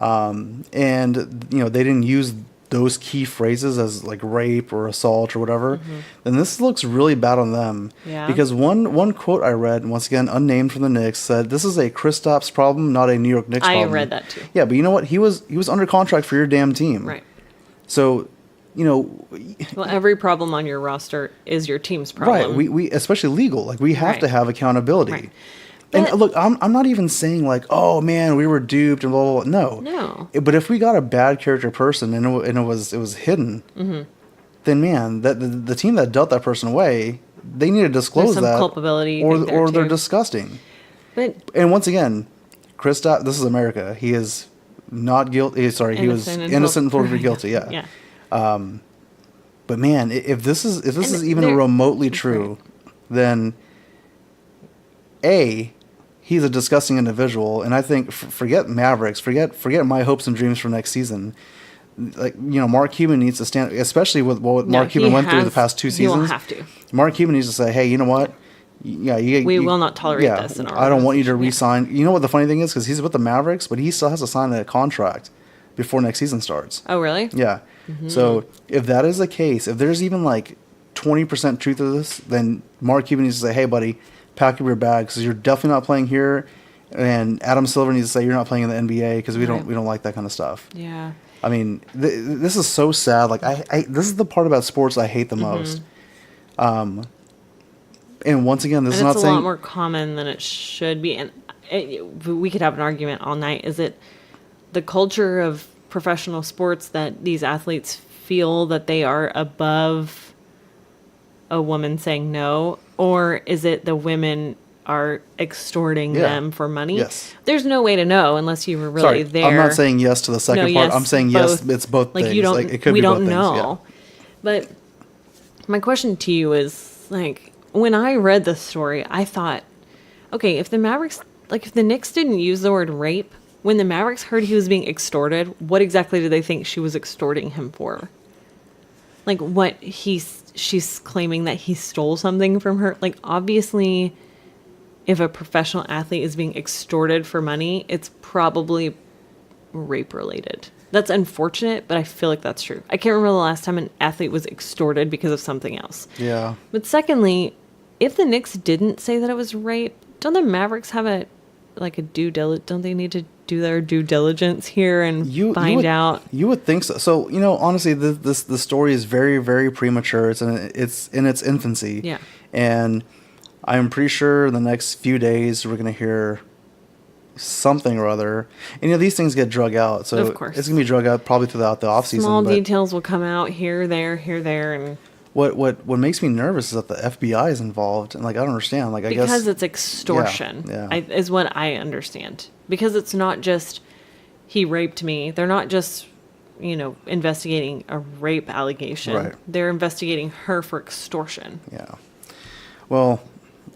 and they didn't use those key phrases as like rape or assault or whatever, then this looks really bad on them. Yeah. Because one quote I read, once again unnamed from the Knicks, said this is a Kristaps problem, not a New York Knicks I problem. read that too. Yeah, but you know what? He was under contract for your damn team. Right. So Well, every problem on your roster is your team's problem. right, we especially legal, like we have to Right. have accountability. Right. And But- look, I'm not even saying like, oh man, we were duped and blah blah blah. No, No. But if we got a bad character person and it was hidden, Mm-hmm. then man, that the team that dealt that person away, they need to disclose some that, culpability, I or think, there, or they're too. disgusting. But And once again, Kristaps, this is America. He is not guilty. Sorry, he was innocent until proven guilty. Yeah. yeah. But man, if this is And even there- remotely true, then he's a disgusting individual, and I think forget Mavericks, forget my hopes and dreams for next season. Like Mark Cuban needs to stand, especially with what No, Mark Cuban he went through the has- past 2 he will seasons. have to. Mark Cuban needs to say, hey, you know what? Yeah, We will not tolerate this in our I don't want you to organization. Yeah. re-sign. You know what the funny thing is, because he's with the Mavericks, but he still has to sign a contract before next season starts. Oh, really? Yeah. Mm-hmm. So if that is the case, if there's even like 20% truth of this, then Mark Cuban needs to say, hey, buddy, pack up your bags because you're definitely not playing here. And Adam Silver needs to say you're not playing in the NBA because we Right. don't like that kind of stuff. Yeah. I mean, this is so sad. Like this is the part about sports I hate the most. And once again, this Mm-hmm. And is it's not a lot saying more common than it should be. And we could have an argument all night. Is it the culture of professional sports that these athletes feel that they are above a woman saying no? Or is it the women are extorting Yeah. them for money? Yes. There's no way to know unless you were really sorry, there. I'm not saying yes to the second No, part. yes, I'm saying both. yes. It's both Like things. you don't. Like, it could we be both don't things. know. But my question to you is like, when I read this story, I thought, okay, if the Mavericks, like if the Knicks didn't use the word rape, when the Mavericks heard he was being extorted, what exactly did they think she was extorting him for? Like she's claiming that he stole something from her. Like obviously, if a professional athlete is being extorted for money, it's probably rape related. That's unfortunate, but I feel like that's true. I can't remember the last time an athlete was extorted because of something else. Yeah. But secondly, if the Knicks didn't say that it was rape, don't the Mavericks have a due diligence? Don't they need to do their due diligence here and find out? You would think so. So honestly, the story is very, very premature. It's in its infancy. Yeah. And I'm pretty sure in the next few days we're gonna hear something or other. And these things get drug out, so Of course. it's gonna be drug out probably throughout the off season. Small But details will come out here, there, and what makes me nervous is that the FBI is involved, and like I don't understand. Like I guess because it's extortion, Yeah. is what I understand. Because it's not just he raped me. They're not just investigating a rape allegation. Right. They're investigating her for extortion. yeah. Well,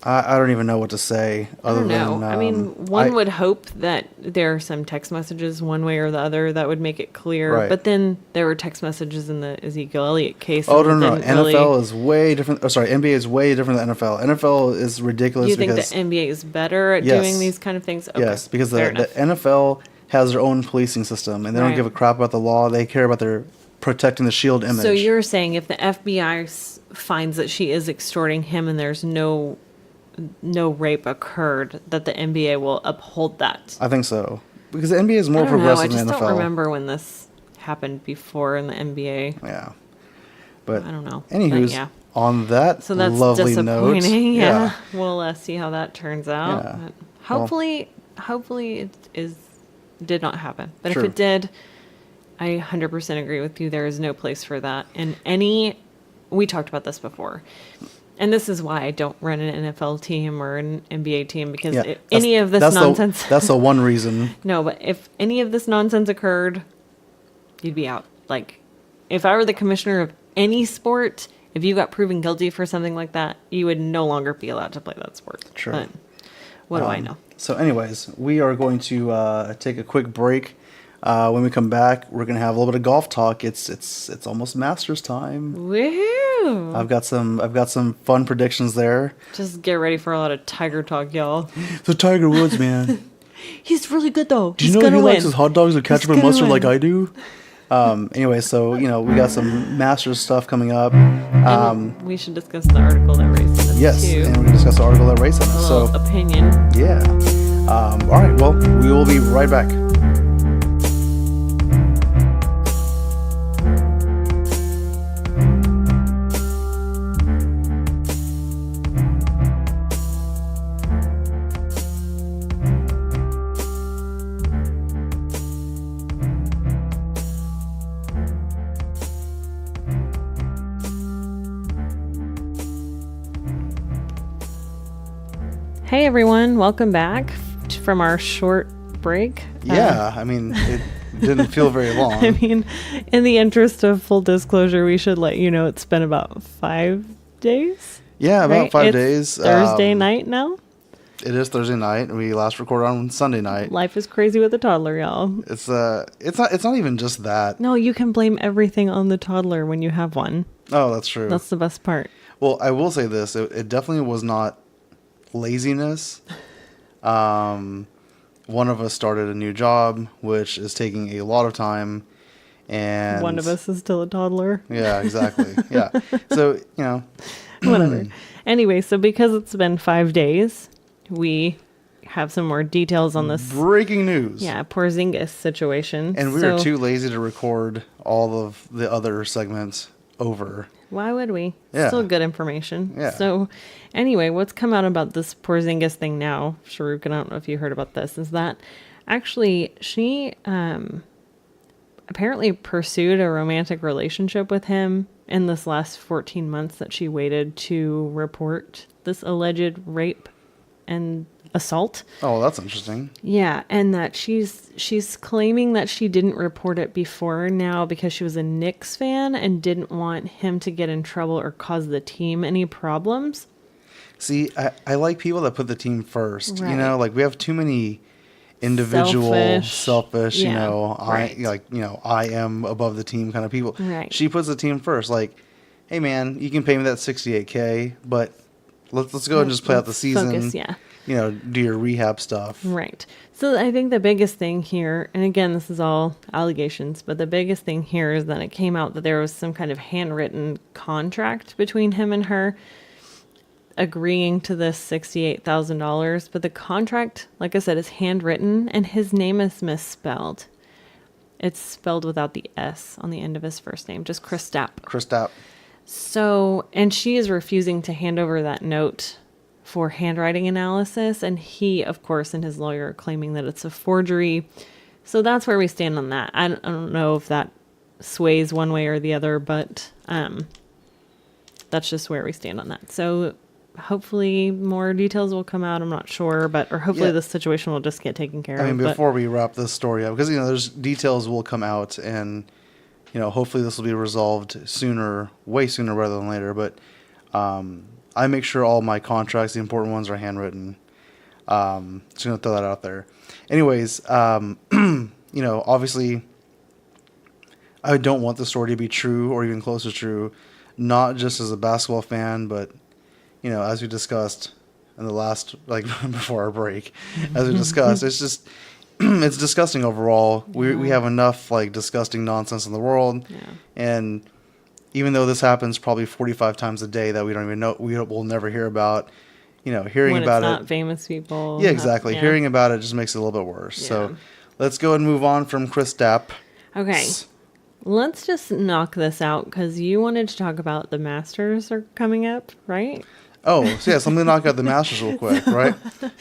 I don't even know what to say I other don't know. than I mean, one would hope that there are some text messages one way or the other that would make it clear. Right. But then there were text messages in the Ezekiel Elliott case. Oh and no! it didn't really- NFL is way different. Oh, sorry, NBA is way different than NFL. NFL is ridiculous. Do you think because the NBA is better at Yes. doing these kind of things? Okay, yes, because the fair enough. NFL has their own policing system, and they don't Right. give a crap about the law. They care about their protecting the shield image. So you're saying if the FBI finds that she is extorting him and there's no rape occurred, that the NBA will uphold that? I think so because the NBA is more I don't know. I progressive just than the NFL. don't remember when this happened before in the NBA. Yeah, but I don't know. Anywho's But yeah. on that So that's lovely note. disappointing. Yeah. We'll see how that turns out. Yeah. But hopefully it did not happen. But Sure. if it did, I 100% agree with you. There is no place for that in we talked about this before. And this is why I don't run an NFL team or an NBA team, because Yeah, if any of this nonsense. That's the one reason. No, but if any of this nonsense occurred, you'd be out. Like, if I were the commissioner of any sport, if you got proven guilty for something like that, you would no longer be allowed to play that sport. Sure. But what do I know? So, anyways, we are going to take a quick break. When we come back, we're gonna have a little bit of golf talk. It's almost Masters time. Woohoo! I've got some fun predictions there. Just get ready for a lot of Tiger talk, y'all. So Tiger Woods, man. He's really good, though. Do you know he likes his hot dogs with ketchup and mustard like I do? Anyway, so we got some Masters stuff coming up. We should discuss the article that raised this, Yes, too. and we're gonna discuss the article that raised it. A So little opinion. yeah. All right. Well, we will be right back. Hey everyone, welcome back from our short break. Yeah, I mean, it didn't feel very long. I mean, in the interest of full disclosure, we should let you know it's been about 5 days. Yeah, about right? 5 It's days. Thursday night now. It is Thursday night, and we last recorded on Sunday night. Life is crazy with a toddler, y'all. It's not even just that. No, you can blame everything on the toddler when you have one. Oh, that's true. That's the best part. Well, I will say this: it definitely was not laziness. One of us started a new job, which is taking a lot of time, and One of us is still a toddler. Yeah, exactly. Yeah. So Whatever. Anyway, so because it's been 5 days, we have some more details on this. Breaking news. Yeah, Porzingis situation. And we were too lazy to record all of the other segments over. Why would we? Yeah. Still good information. Yeah. So anyway, what's come out about this Porzingis thing now, Sharuk, and I don't know if you heard about this, is that actually she apparently pursued a romantic relationship with him in this last 14 months that she waited to report this alleged rape and assault. Oh, that's interesting. Yeah, and that she's claiming that she didn't report it before now because she was a Knicks fan and didn't want him to get in trouble or cause the team any problems. See, I like people that put the team first. Right. You know, like we have too many individual, selfish, Yeah, right. I am above the team kind of people. Right. She puts the team first. Like, hey man, you can pay me that $68K, but let's go ahead and just play out the season. Focus, yeah. Do your rehab stuff. Right. So I think the biggest thing here, and again, this is all allegations, but the biggest thing here is that it came out that there was some kind of handwritten contract between him and her agreeing to this $68,000. But the contract, like I said, is handwritten and his name is misspelled. It's spelled without the S on the end of his first name, just Kristaps. Kristaps. So, and she is refusing to hand over that note for handwriting analysis. And he, of course, and his lawyer are claiming that it's a forgery. So that's where we stand on that. I don't know if that sways one way or the other, but that's just where we stand on that. So hopefully more details will come out. I'm not sure, or hopefully this situation will just get taken care of. I mean, before we wrap this story up, because, there's details will come out and, hopefully this will be resolved sooner, way sooner rather than later. But I make sure all my contracts, the important ones, are handwritten. Just going to throw that out there. Anyways, obviously, I don't want the story to be true or even close to true, not just as a basketball fan, but, as we discussed in the last, before our break, as we discussed, it's just, it's disgusting overall. We have enough, disgusting nonsense in the world. Yeah. And even though this happens probably 45 times a day that we don't even know, will never hear about, hearing when about it's not it. famous people. Yeah, exactly. Yeah. Hearing about it just makes it a little bit worse. Yeah. So let's go and move on from Kristaps. Okay. Let's just knock this out because you wanted to talk about the Masters are coming up, right? Oh, so let me knock out the Masters real quick, right?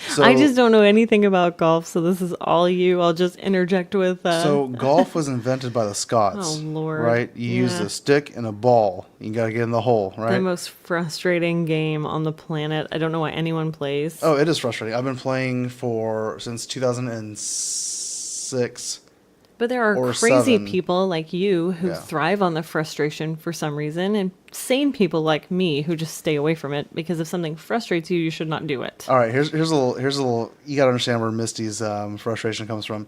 So I just don't know anything about golf, so this is all you. I'll just interject with... So golf was invented by the Scots. Oh, Lord. Right? You use a stick and a ball. You got to get in the hole, right? The most frustrating game on the planet. I don't know why anyone plays. Oh, it is frustrating. I've been playing since 2006. But there are or crazy 7. people like you who thrive on the frustration for some reason, and sane people like me who just stay away from it because if something frustrates you, you should not do it. All right, here's a little. You got to understand where Misty's frustration comes from.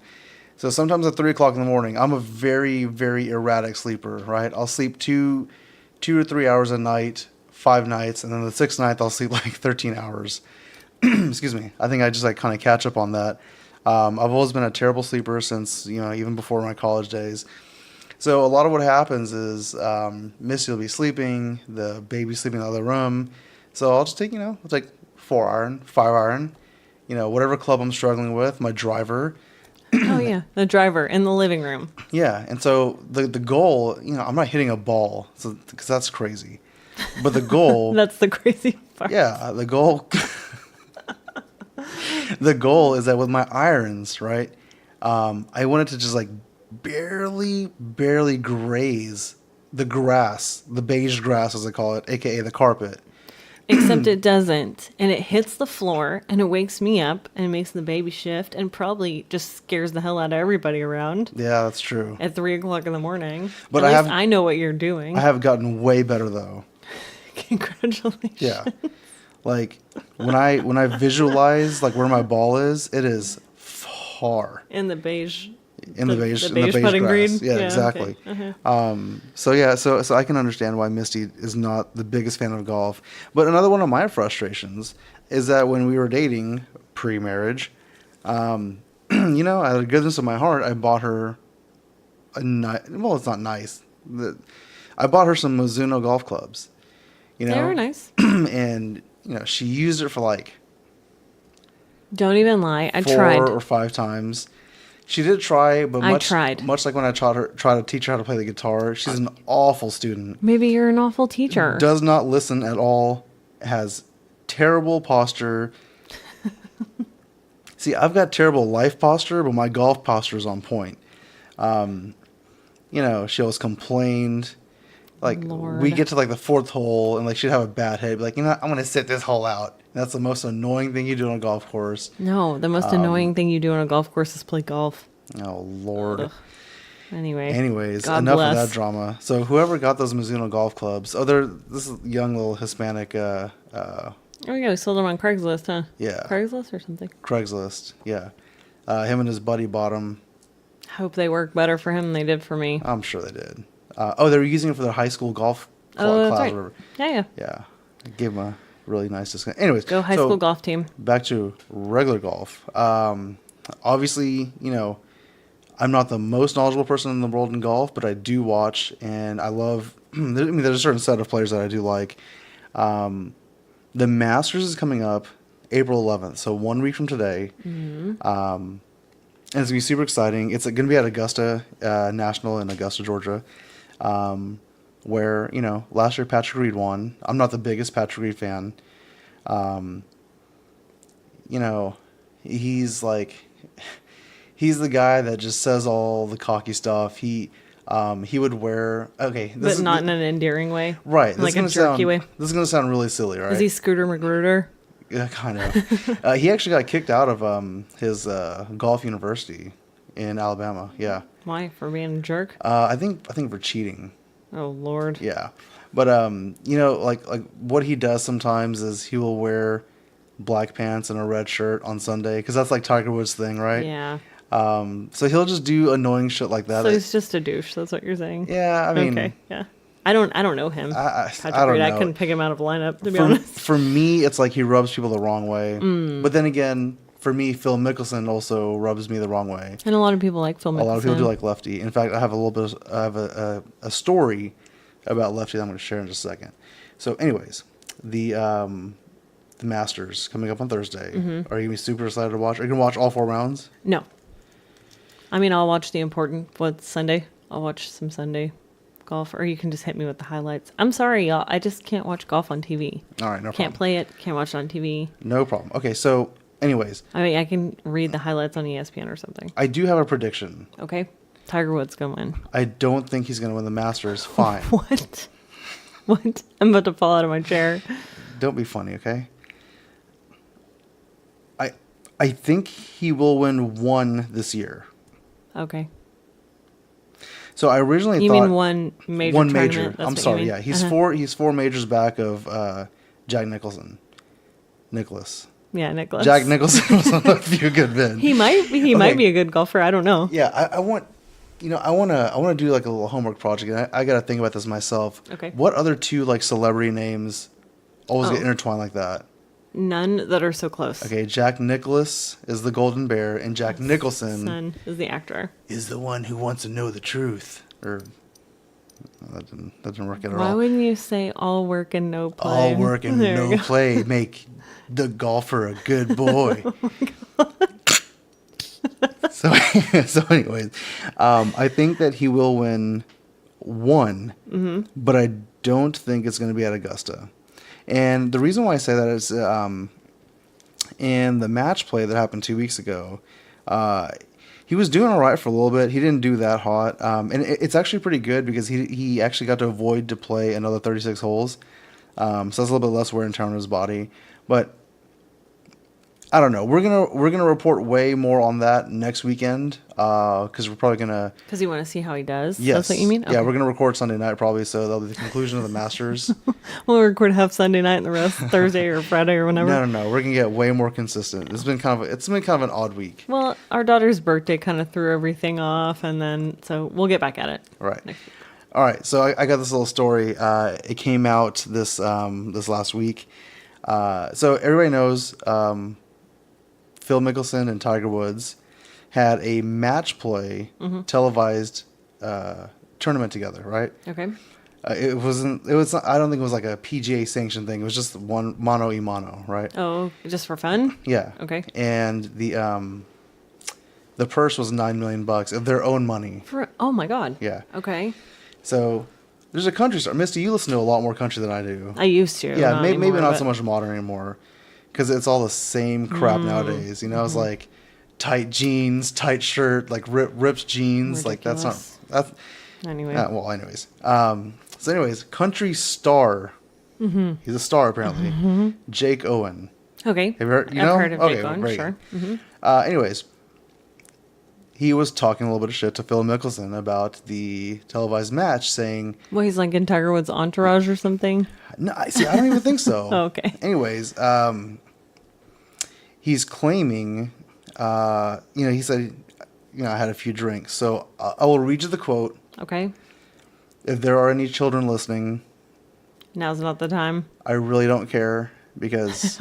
So sometimes at 3 o'clock in the morning, I'm a very, very erratic sleeper. Right, I'll sleep two or 3 hours a night, 5 nights, and then the 6th night I'll sleep 13 hours. Excuse me. I think I just kind of catch up on that. I've always been a terrible sleeper since, even before my college days. So a lot of what happens is Missy will be sleeping, the baby's sleeping in the other room. So I'll just take, it's 4 iron, 5 iron, whatever club I'm struggling with, my driver. Oh, yeah. The driver in the living room. Yeah. And so the goal, I'm not hitting a ball because that's crazy. But the goal. That's the crazy part. Yeah. The goal. The goal is that with my irons, right, I wanted to just barely graze the grass, the beige grass as I call it, aka the carpet. except it doesn't. And it hits the floor and it wakes me up and makes the baby shift and probably just scares the hell out of everybody around Yeah, that's true. at 3 o'clock in the morning. But At I least have- I know what you're doing. I have gotten way better though. Congratulations. Yeah. Like when I visualize like where my ball is, it is far In the beige. in the beige putting grass. green. Yeah, okay. exactly. Uh-huh. So I can understand why Misty is not the biggest fan of golf. But another one of my frustrations is that when we were dating pre-marriage, out of the goodness of my heart, I bought her well, it's not nice. I bought her some Mizuno golf clubs. They were nice. And she used it for like Don't even lie. I 4 tried. or 5 times. She did try, but I tried. much like when I try to teach her how to play the guitar, she's an awful student. Maybe you're an awful teacher. Does not listen at all. Has terrible posture. See, I've got terrible life posture, but my golf posture is on point. She always complained. Like Lord. we get to like the 4th hole, and like she'd have a bad head. Be like, I'm gonna sit this hole out. And that's the most annoying thing you do on a golf course. No, the most annoying thing you do on a golf course is play golf. Oh Lord. Ugh. Anyway. Anyways, God enough bless. of that drama. So whoever got those Mizuno golf clubs, this is young little Hispanic, Oh yeah, we sold them on Craigslist, huh? Yeah. Craigslist or something. Craigslist. Yeah, him and his buddy bought them. Hope they work better for him than they did for me. I'm sure they did. They were using it for their high school golf Oh, class. that's right. Or whatever. Yeah. Yeah, I gave him a really nice discount. Anyways, Go high school golf team. Back to regular golf. Obviously, I'm not the most knowledgeable person in the world in golf, but I do watch, and I love. There's a certain set of players that I do like. The Masters is coming up April 11th, so 1 week from today. Mm-hmm. And it's going to be super exciting. It's going to be at Augusta National in Augusta, Georgia, where, last year Patrick Reed won. I'm not the biggest Patrick Reed fan. He's the guy that just says all the cocky stuff. He would wear, But not in an endearing way. right. Like a jerky way. This is going to sound really silly, right? Is he Scooter Magruder? Yeah, kind of. He actually got kicked out of his golf university in Alabama. Yeah. Why? For being a jerk? I think for cheating. Oh Lord. Yeah. But like what he does sometimes is he will wear black pants and a red shirt on Sunday because that's like Tiger Woods' thing, right? Yeah. So he'll just do annoying shit like that. So he's just a douche. That's what you're saying. Yeah, I mean, okay. Yeah. I don't know him. I don't Patrick Reed, I know. couldn't pick him out of lineup to be honest. For me, it's like he rubs people the wrong way. But then again, for me, Phil Mickelson also rubs me the wrong way. And a lot of people like Phil Mickelson. A lot of people do like Lefty. In fact, I have a story about Lefty that I'm going to share in just a second. So, anyways, the Masters coming up on Thursday. Are you going to be super excited to watch? Are you going to watch all 4 rounds? No. I mean, I'll watch the important. What's Sunday? I'll watch some Sunday golf, or you can just hit me with the highlights. I'm sorry, y'all. I just can't watch golf on TV. All right, no problem. Can't play it. Can't watch it on TV. No problem. Okay, so, anyways, I mean, I can read the highlights on ESPN or something. I do have a prediction. Okay. Tiger Woods gonna win. I don't think he's going to win the Masters. Fine. What? What? I'm about to fall out of my chair. Don't be funny, okay? I think he will win 1 this year. Okay. So I originally You thought mean one major? one tournament? major. That's I'm what you sorry. mean? Yeah, he's Uh-huh. 4 majors back of Jack Nicholas. Yeah, Nicholas. Jack Nicholson was on a few good wins. He might be a good golfer. I don't know. Yeah, I want I want to do like a little homework project. And I got to think about this myself. Okay. What other 2 like celebrity names always get Oh. intertwined like that? None that are so close. Okay, Jack Nicholas is the Golden Bear, and Jack Nicholson Son is the actor. is the one who wants to know the truth. Or that didn't work out at Why all. wouldn't you say all work and no play? All work and There we no go. play make the golfer a good boy. So anyways, I think that he will win 1, but I don't think it's going to be at Augusta. And the reason why I say that is in the match play that happened 2 weeks ago, he was doing all right for a little bit. He didn't do that hot. And it's actually pretty good because he actually got to avoid to play another 36 holes. So that's a little bit less wear and tear on his body. But I don't know. We're gonna report way more on that next weekend because we're probably gonna. Because you want to see how he does? Yes. That's what you mean? Yeah, Okay. we're gonna record Sunday night probably, so that'll be the conclusion of the Masters. We'll record half Sunday night and the rest Thursday or Friday or whenever. No. We're gonna get way more consistent. It's been kind of an odd week. Well, our daughter's birthday kind of threw everything off, and then so we'll get back at it. Right. Next week. All right. So I got this little story. It came out this last week. So everybody knows Phil Mickelson and Tiger Woods had a match play televised tournament together, right? Okay. It wasn't. It was. I don't think it was like a PGA sanctioned thing. It was just one mano y mano, right? Oh, just for fun? Yeah. Okay. And the purse was $9 million of their own money. Oh my God. Yeah. Okay. So there's a country star. Misty, you listen to a lot more country than I do. I used to. Yeah, not maybe anymore, not but- so much modern anymore, because it's all the same crap nowadays. You know, it's like tight jeans, tight shirt, like ripped jeans. Like that's not. Anyway. Anyways. So anyways, country star. He's a star apparently. Jake Owen. Okay. Have you heard? You I've know? heard of Okay, Jake Owen, very sure. good. Anyways, he was talking a little bit of shit to Phil Mickelson about the televised match, saying, Well, he's like in Tiger Woods' entourage or something. "No, see, I don't even think so." Oh, okay. Anyways, he's claiming, he said, I had a few drinks. So I will read you the quote. Okay. If there are any children listening, Now's not the time. I really don't care because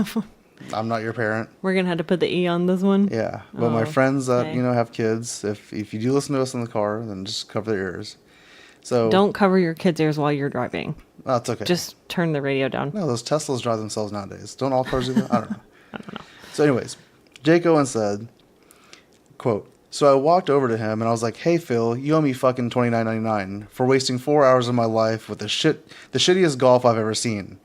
I'm not your parent. We're going to have to put the E on this one. Yeah, but my Oh, friends that okay. have kids, if you do listen to us in the car, then just cover their ears. So Don't cover your kids' ears while you're driving. That's okay. Just turn the radio down. No, those Teslas drive themselves nowadays. Don't all cars do that? I don't know. So anyways, Jake Owen said, quote, "So I walked over to him and I was like, 'Hey Phil, you owe me fucking $29.99 for wasting 4 hours of my life with the shittiest golf I've ever seen.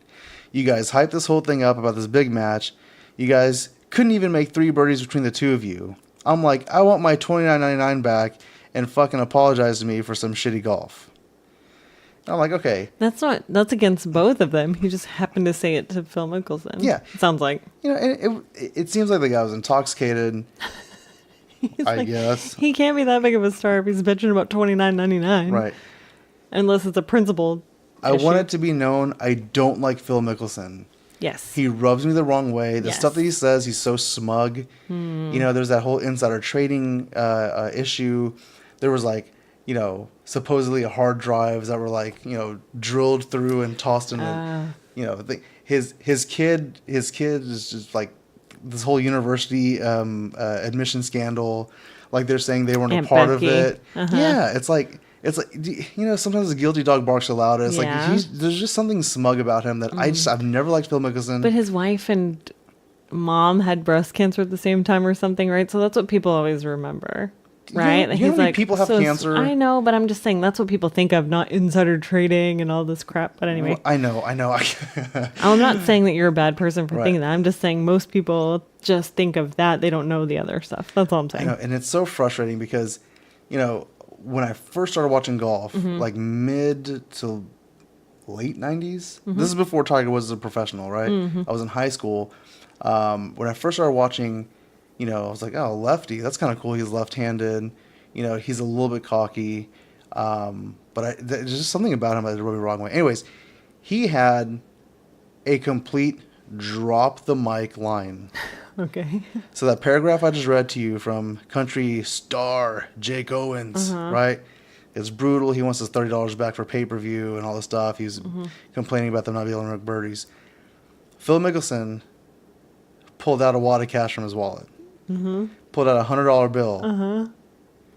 You guys hyped this whole thing up about this big match. You guys couldn't even make 3 birdies between the two of you. I'm like, I want my $29.99 back and fucking apologize to me for some shitty golf.'" I'm like, okay. That's against both of them. He just happened to say it to Phil Mickelson. Yeah. It sounds like. And it seems like the guy was intoxicated, He's I like, guess. He can't be that big of a star if he's bitching about $29.99. Right. Unless it's a principal I issue. want it to be known I don't like Phil Mickelson. Yes. He rubs me the wrong way. The Yes. stuff that he says, he's so smug. There's that whole insider trading issue. There was supposedly hard drives that were drilled through and tossed in his kid is just like this whole university admission scandal. Like they're saying they weren't Aunt a part Becky. of it. Uh-huh. Yeah, it's like sometimes the guilty dog barks the loudest. Yeah. Like there's just something smug about him that I've never liked Phil Mickelson. But his wife and mom had breast cancer at the same time or something, right? So that's what people always remember, right? You know how many people have cancer? I know, but I'm just saying that's what people think of, not insider trading and all this crap. But anyway, Well, I know. I'm not saying that you're a bad person for Right. thinking that. I'm just saying most people just think of that. They don't know the other stuff. That's all I'm I saying. know, and it's so frustrating because, when I first started watching golf, like mid to late 90s, this is before Tiger was a professional, right? I was in high school. When I first started watching, I was like, oh, lefty, that's kind of cool. He's left-handed. He's a little bit cocky. But there's just something about him that rubbed me the wrong way. Anyways, he had a complete drop the mic line. Okay. So that paragraph I just read to you from country star Jake Owens, right? It's brutal. He wants his $30 back for pay-per-view and all this stuff. He's complaining about them not being able to make birdies. Phil Mickelson pulled out a wad of cash from his wallet. Pulled out a $100 bill.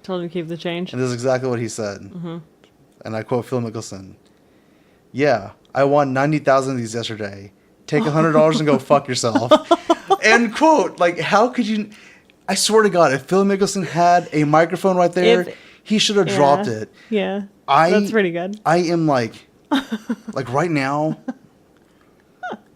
Told him to keep the change. And this is exactly what he said. And I quote Phil Mickelson. "Yeah, I won 90,000 of these yesterday. Take $100 and go fuck yourself." End quote. Like, how could you? I swear to God, if Phil Mickelson had a microphone right there, he should have dropped it. Yeah. I- That's pretty good. I am like right now,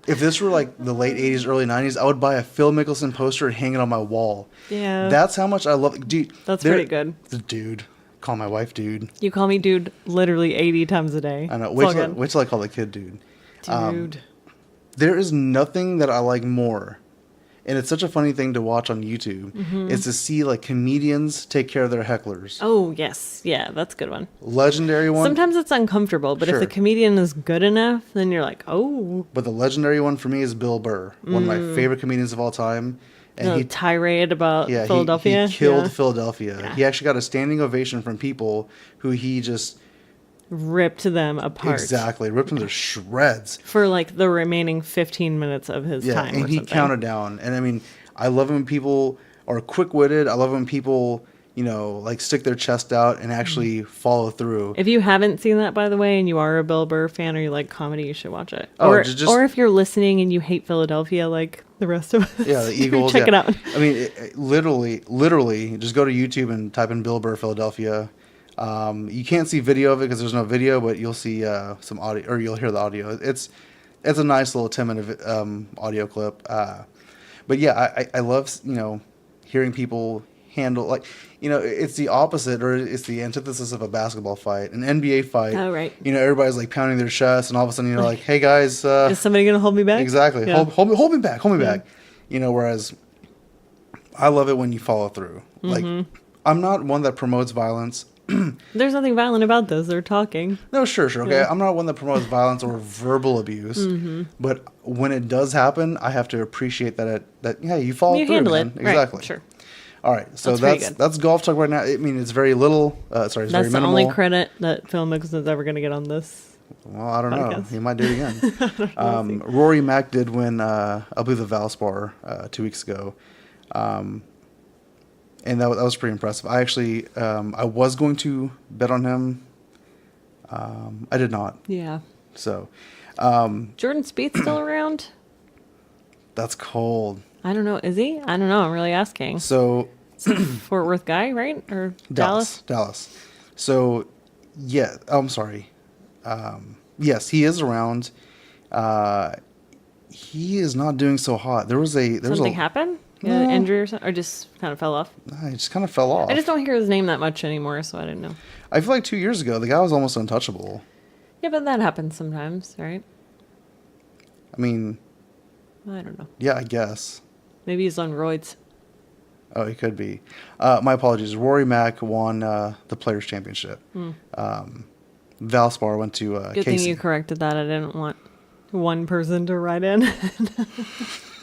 if this were like the late 80s, early 90s, I would buy a Phil Mickelson poster and hang it on my wall. Yeah. That's how much I love. Dude, That's there- pretty good. The dude. Call my wife dude. You call me dude literally 80 times a day. I know. It's all good. Wait till I call the kid dude. Dude. There is nothing that I like more, and it's such a funny thing to watch on YouTube, is to see like comedians take care of their hecklers. Oh, yes. Yeah, that's a good one. Legendary one, Sometimes it's uncomfortable, but if Sure. the comedian is good enough, then you're like, oh, but the legendary one for me is Bill Burr, one of my favorite comedians of all time. And the tirade about yeah, Philadelphia. he killed Yeah. Philadelphia. Yeah. He actually got a standing ovation from people who he just Ripped them apart. exactly ripped them to shreds. For like the remaining 15 minutes of his Yeah, time. and or he something. counted down. And I mean, I love when people are quick-witted. I love when people, like stick their chest out and actually follow through. If you haven't seen that, by the way, and you are a Bill Burr fan or you like comedy, you should watch it. Oh, or, just- or if you're listening and you hate Philadelphia like the rest of us, Yeah, the Eagles. check yeah. it out. I mean, literally, just go to YouTube and type in Bill Burr Philadelphia. You can't see video of it because there's no video, but you'll see some audio, or you'll hear the audio. It's a nice little 10-minute audio clip. But yeah, I love hearing people handle like it's the opposite, or it's the antithesis of a basketball fight, an NBA fight. Oh, right. Everybody's like pounding their chest, and all of a sudden you're like, hey guys, Is somebody going to hold me back? exactly, Yeah. hold me back, hold me back. Whereas I love it when you follow through. Like I'm not one that promotes violence. There's nothing violent about this. They're talking. No, sure, okay. Yeah. I'm not one that promotes violence or verbal abuse, but when it does happen, I have to appreciate that you follow You through, handle man. it. Exactly. Right, sure. All right, so That's pretty good. that's golf talk right now. I mean, it's very little. It's That's very the minimal. only credit that Phil Mickelson's ever going to get on this. Well, I don't know. podcast. He might do it again. Rory Mack did win, I believe, the Valspar 2 weeks ago. And that was pretty impressive. I actually, I was going to bet on him. I did not. Yeah. So Jordan Spieth's still around? that's cold. I don't know. Is he? I don't know. I'm really asking. So Fort Worth guy, right? Or Dallas? Dallas. So, yeah. I'm sorry. Yes, he is around. He is not doing so hot. There was Something happened? Yeah, No. injury or something? Or just kind of fell off? He just kind of fell off. I just don't hear his name that much anymore, so I didn't know. I feel like 2 years ago, the guy was almost untouchable. Yeah, but that happens sometimes, right? I mean, I don't know. yeah, I guess. Maybe he's on roids. Oh, he could be. My apologies. Rory Mack won the Players' Championship. Valspar went to Good Casey. thing you corrected that. I didn't want one person to write in.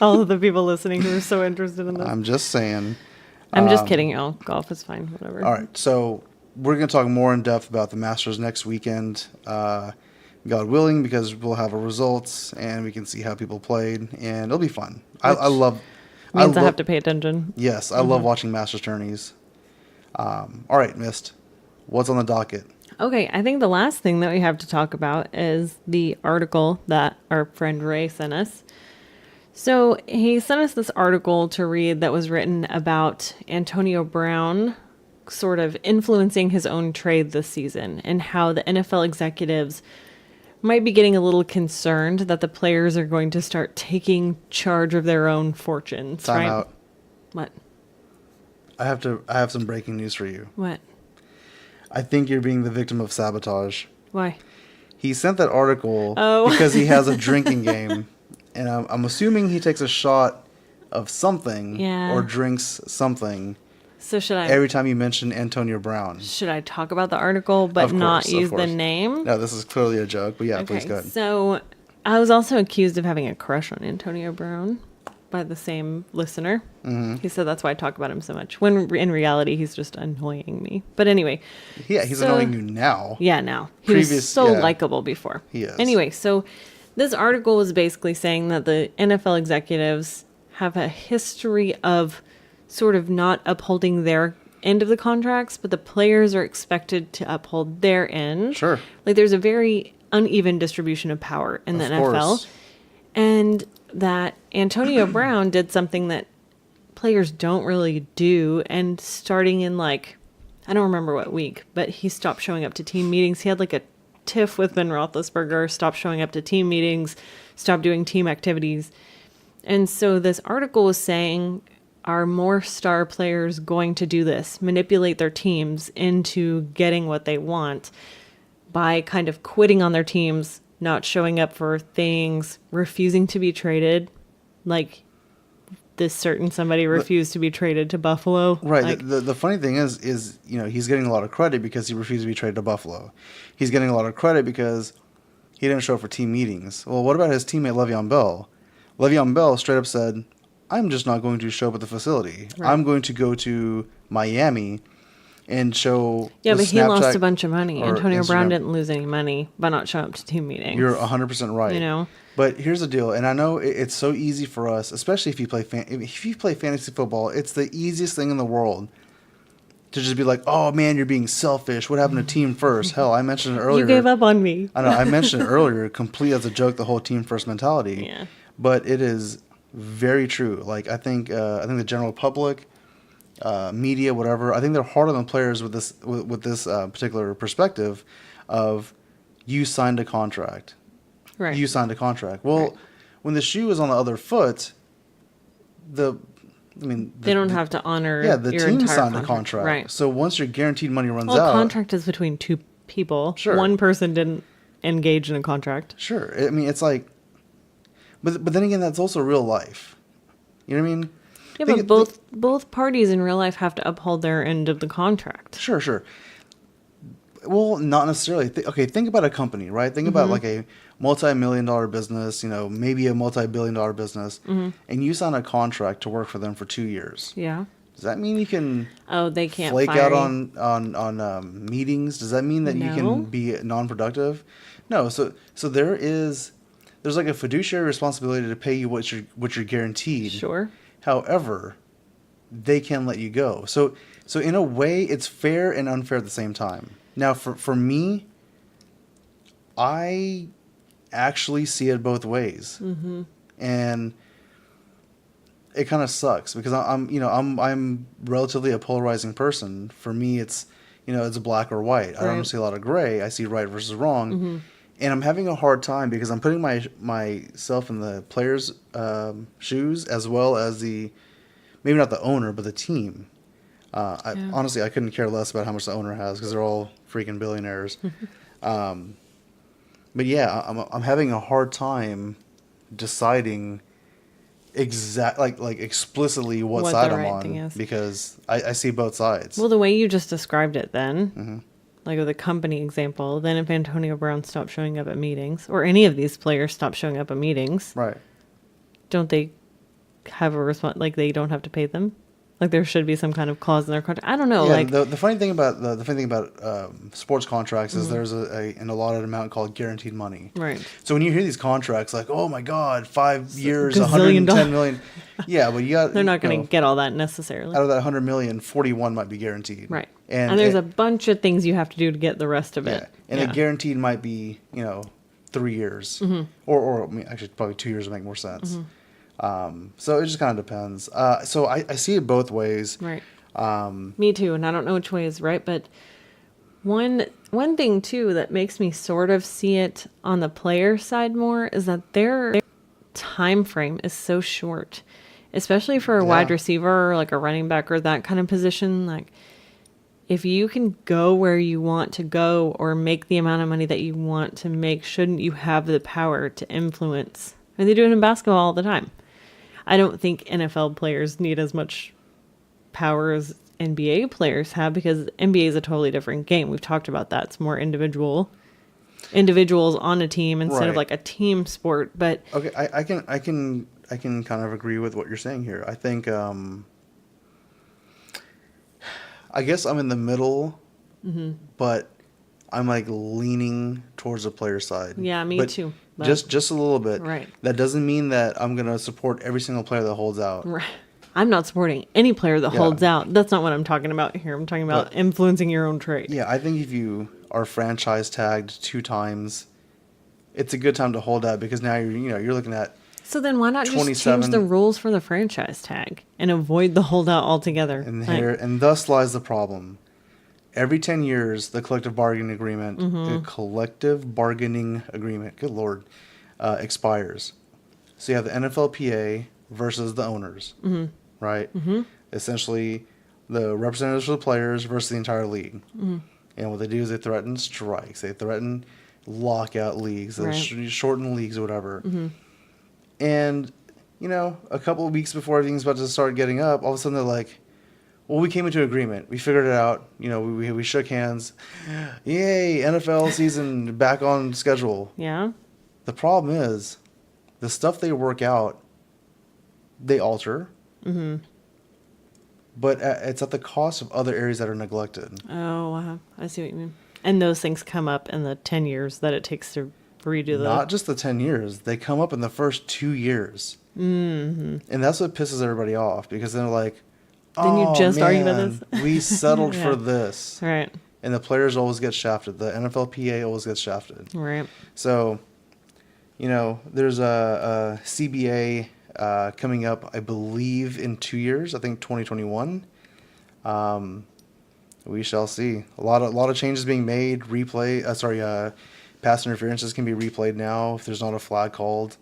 All of the people listening who are so interested in this. I'm just saying. I'm just kidding, y'all. Golf is fine. Whatever. All right, so we're going to talk more in depth about the Masters next weekend, God willing, because we'll have our results and we can see how people played, and it'll be fun. I love. Means I love- have to pay attention. Yes, I love watching Masters tourneys. All right, Mist, what's on the docket? Okay, I think the last thing that we have to talk about is the article that our friend Ray sent us. So he sent us this article to read that was written about Antonio Brown sort of influencing his own trade this season and how the NFL executives might be getting a little concerned that the players are going to start taking charge of their own fortunes. Time right? out. What? I have some breaking news for you. What? I think you're being the victim of sabotage. Why? He sent that article Oh. because he has a drinking game, and I'm assuming he takes a shot of something Yeah. or drinks something So should I every time you mention Antonio Brown. should I talk about the article but Of not course, of use the course. name? No, this is clearly a joke, but yeah, please go ahead. So I was also accused of having a crush on Antonio Brown by the same listener. Mm-hmm. He said that's why I talk about him so much. When in reality, he's just annoying me. But anyway, Yeah, he's so- annoying you now. yeah, now he was Previous- so yeah. likable before. He is. Anyway, so this article was basically saying that the NFL executives have a history of sort of not upholding their end of the contracts, but the players are expected to uphold their end. Sure. Like there's a very uneven distribution of power in the Of NFL. course. And that Antonio Brown did something that players don't really do. And starting in like, I don't remember what week, but he stopped showing up to team meetings. He had like a tiff with Ben Roethlisberger, stopped showing up to team meetings, stopped doing team activities. And so this article was saying, are more star players going to do this, manipulate their teams into getting what they want by kind of quitting on their teams not showing up for things, refusing to be traded, like this certain somebody refused to be traded to Buffalo. Right. Like, The funny thing is he's getting a lot of credit because he refused to be traded to Buffalo. He's getting a lot of credit because he didn't show up for team meetings. Well, what about his teammate Le'Veon Bell? Le'Veon Bell straight up said, "I'm just not going to show up at the facility. Right. I'm going to go to Miami and show." yeah, the but he lost Snapchat a bunch of money. or Antonio Brown Instagram- didn't lose any money by not showing up to team meetings. You're 100% right. You know? But here's the deal, and I know it's so easy for us, especially if you play fantasy football. It's the easiest thing in the world to just be like, "Oh man, you're being selfish. What happened to team first?" Hell, I mentioned it earlier. You gave up on me. I know. I mentioned it earlier, complete as a joke, the whole team first mentality. Yeah. But it is very true. Like I think the general public, media, whatever, I think they're harder than players with this particular perspective of you signed a contract. Right. You signed a contract. Well, Right. when the shoe is on the other foot, they don't have to honor the your team entire signed a contract. Right. So once your guaranteed money runs Well, a out, contract is between two people. Sure. One person didn't engage in a contract. sure. I mean, it's like, but then again, that's also real life. You know what I mean? Yeah, Think- but both parties in real life have to uphold their end of the contract. Sure, sure. Well, not necessarily. Okay, think about a company, right? Think about like a multi-million-dollar business, maybe a multi-billion-dollar business, and you sign a contract to work for them for 2 years. Yeah. Does that mean you can Oh, they can't flake fire out you. on meetings? Does that mean that you No. can be non-productive? No. So there's like a fiduciary responsibility to pay you what you're guaranteed. Sure. However, they can let you go. So in a way, it's fair and unfair at the same time. Now, for me, I actually see it both ways, and it kind of sucks because I'm relatively a polarizing person. For me, it's black or white. I don't Right. see a lot of gray. I see right versus wrong, and I'm having a hard time because I'm putting myself in the player's shoes as well as maybe not the owner but the team. Honestly, I couldn't care less about how much the owner has because they're all freaking billionaires. But yeah, I'm having a hard time deciding like explicitly what What side the I'm right on thing is. because I see both sides. Well, the way you just described it then, like with a company example, then if Antonio Brown stopped showing up at meetings, or any of these players stopped showing up at meetings, Right. don't they have a response? Like they don't have to pay them? Like there should be some kind of clause in their contract. I don't know. Yeah, Like the funny thing about sports contracts Mm-hmm. is there's an allotted amount called guaranteed money. right. So when you hear these contracts, like, oh my God, 5 years, gazillion 110 million. Yeah, but you got They're not going to get all that necessarily. out of that 100 million, 41 might be guaranteed. Right. And there's a bunch of things you have to do to get the rest of yeah, it. and the guaranteed might be 3 years, Mm-hmm. or I mean, actually probably 2 years would make more sense. So it just kind of depends. So I see it both ways. Right. Me too, and I don't know which way is right, but one thing too that makes me sort of see it on the player side more is that their time frame is so short, especially for a wide Yeah. receiver or like a running back or that kind of position. Like if you can go where you want to go or make the amount of money that you want to make, shouldn't you have the power to influence? And they do it in basketball all the time. I don't think NFL players need as much power as NBA players have because NBA is a totally different game. We've talked about that. It's more individuals on a team instead of Right. like a team sport. But Okay, I can kind of agree with what you're saying here. I think I guess I'm in the middle, but I'm like leaning towards the player side. Yeah, me But too, but- Just a little bit. Right. That doesn't mean that I'm gonna support every single player that holds out. I'm not supporting any player that Yeah. holds out. That's not what I'm talking about here. I'm talking about But- influencing your own trade. Yeah, I think if you are franchise tagged 2 times, it's a good time to hold out because now you're looking at So then why not just change 27 the rules for the franchise tag and avoid the holdout altogether? and thus lies the problem. Every 10 years, the collective bargaining agreement, good Lord, expires. So you have the NFLPA versus the owners, right? Essentially, the representatives for the players versus the entire league. And what they do is they threaten strikes. They threaten lockout leagues, the Right. shortened leagues or whatever. And, a couple of weeks before everything's about to start getting up, all of a sudden they're like, well, we came into agreement. We figured it out. We shook hands. Yay, NFL season back on schedule. Yeah. The problem is, the stuff they work out, they alter. But it's at the cost of other areas that are neglected. Oh, wow. I see what you mean. And those things come up in the 10 years that it takes to redo the... Not just the 10 years. They come up in the first 2 years. And that's what pisses everybody off, because then they're like, Didn't you just argue about man, this?" we settled Yeah. for this. Right. And the players always get shafted. The NFLPA always gets shafted. Right. So, there's a CBA coming up, I believe, in 2 years. I think 2021. We shall see. A lot of changes being made. Pass interferences can be replayed now if there's not a flag called.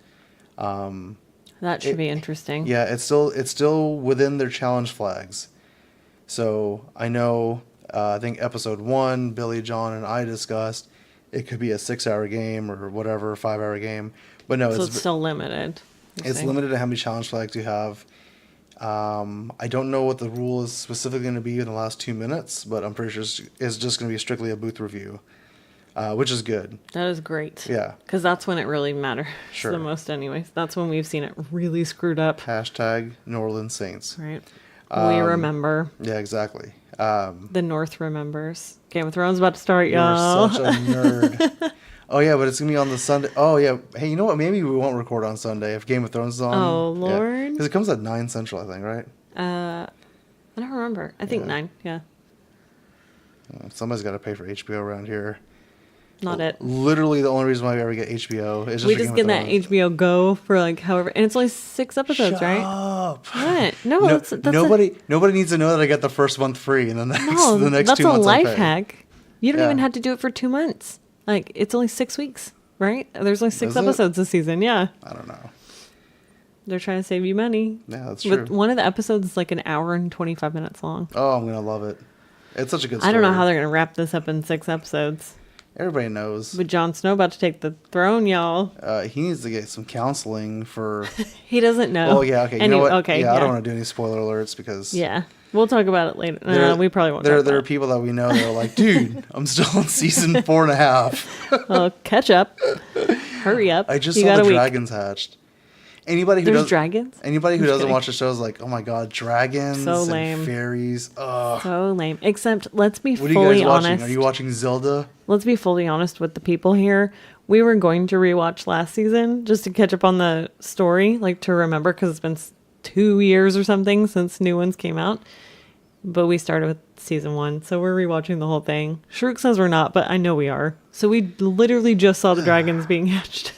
That should be interesting. Yeah, it's still within their challenge flags. So I know. I think episode 1, Billy, John, and I discussed it could be a 6-hour game or whatever, 5-hour game. But no, So it's still limited. you're it's saying. limited to how many challenge flags you have. I don't know what the rule is specifically going to be in the last 2 minutes, but I'm pretty sure it's just going to be strictly a booth review, which is good. That is great. Yeah. Because that's when it really matters Sure. the most anyways. That's when we've seen it really screwed up. Hashtag New Orleans Saints. Right. We remember. Yeah, exactly. The North remembers. Game of Thrones about to start, You're y'all. such a nerd. Oh, yeah, but it's going to be on the Sunday. Oh, yeah. Hey, you know what? Maybe we won't record on Sunday if Game of Thrones is on. Oh, Lord. Because it comes at 9 Central, I think, right? I don't remember. I think Yeah. 9. Yeah. Somebody's got to pay for HBO around here. Not it. Literally the only reason why we ever get HBO is just We for just Game get of that Thrones. HBO Go for like however, and it's only 6 episodes, Shut right? up. What? No, No, that's nobody needs to know that I get the first month free and then the No, the next that's 2 a months I life pay. hack. You don't Yeah. even have to do it for 2 months. Like it's only 6 weeks, right? There's only 6 Is it? episodes this season. Yeah, I don't know. they're trying to save you money. Yeah, that's true. But one of the episodes is like an hour and 25 minutes long. Oh, I'm gonna love it. It's such a good story. I don't know how they're gonna wrap this up in 6 episodes. Everybody knows. With Jon Snow about to take the throne, y'all. He needs to get some counseling for. He doesn't know. Oh yeah, okay. You know what? Okay, yeah, I don't want to do any spoiler alerts because. Yeah, we'll talk about it later. There, We probably won't. There talk are about it. people that we know that are like, dude, I'm still on season 4.5. Well, catch up. Hurry up. I just You saw got the a week. dragons hatched. Anybody who There's does dragons? Anybody who Just doesn't kidding. watch the show is like, oh my god, dragons So and lame. fairies. Ugh. So lame. Except, let's be What are you fully guys watching? honest. Are you watching Zelda? Let's be fully honest with the people here. We were going to rewatch last season just to catch up on the story, like to remember, because it's been 2 years or something since new ones came out. But we started with season 1, so we're rewatching the whole thing. Shrook says we're not, but I know we are. So we literally just saw the dragons being hatched.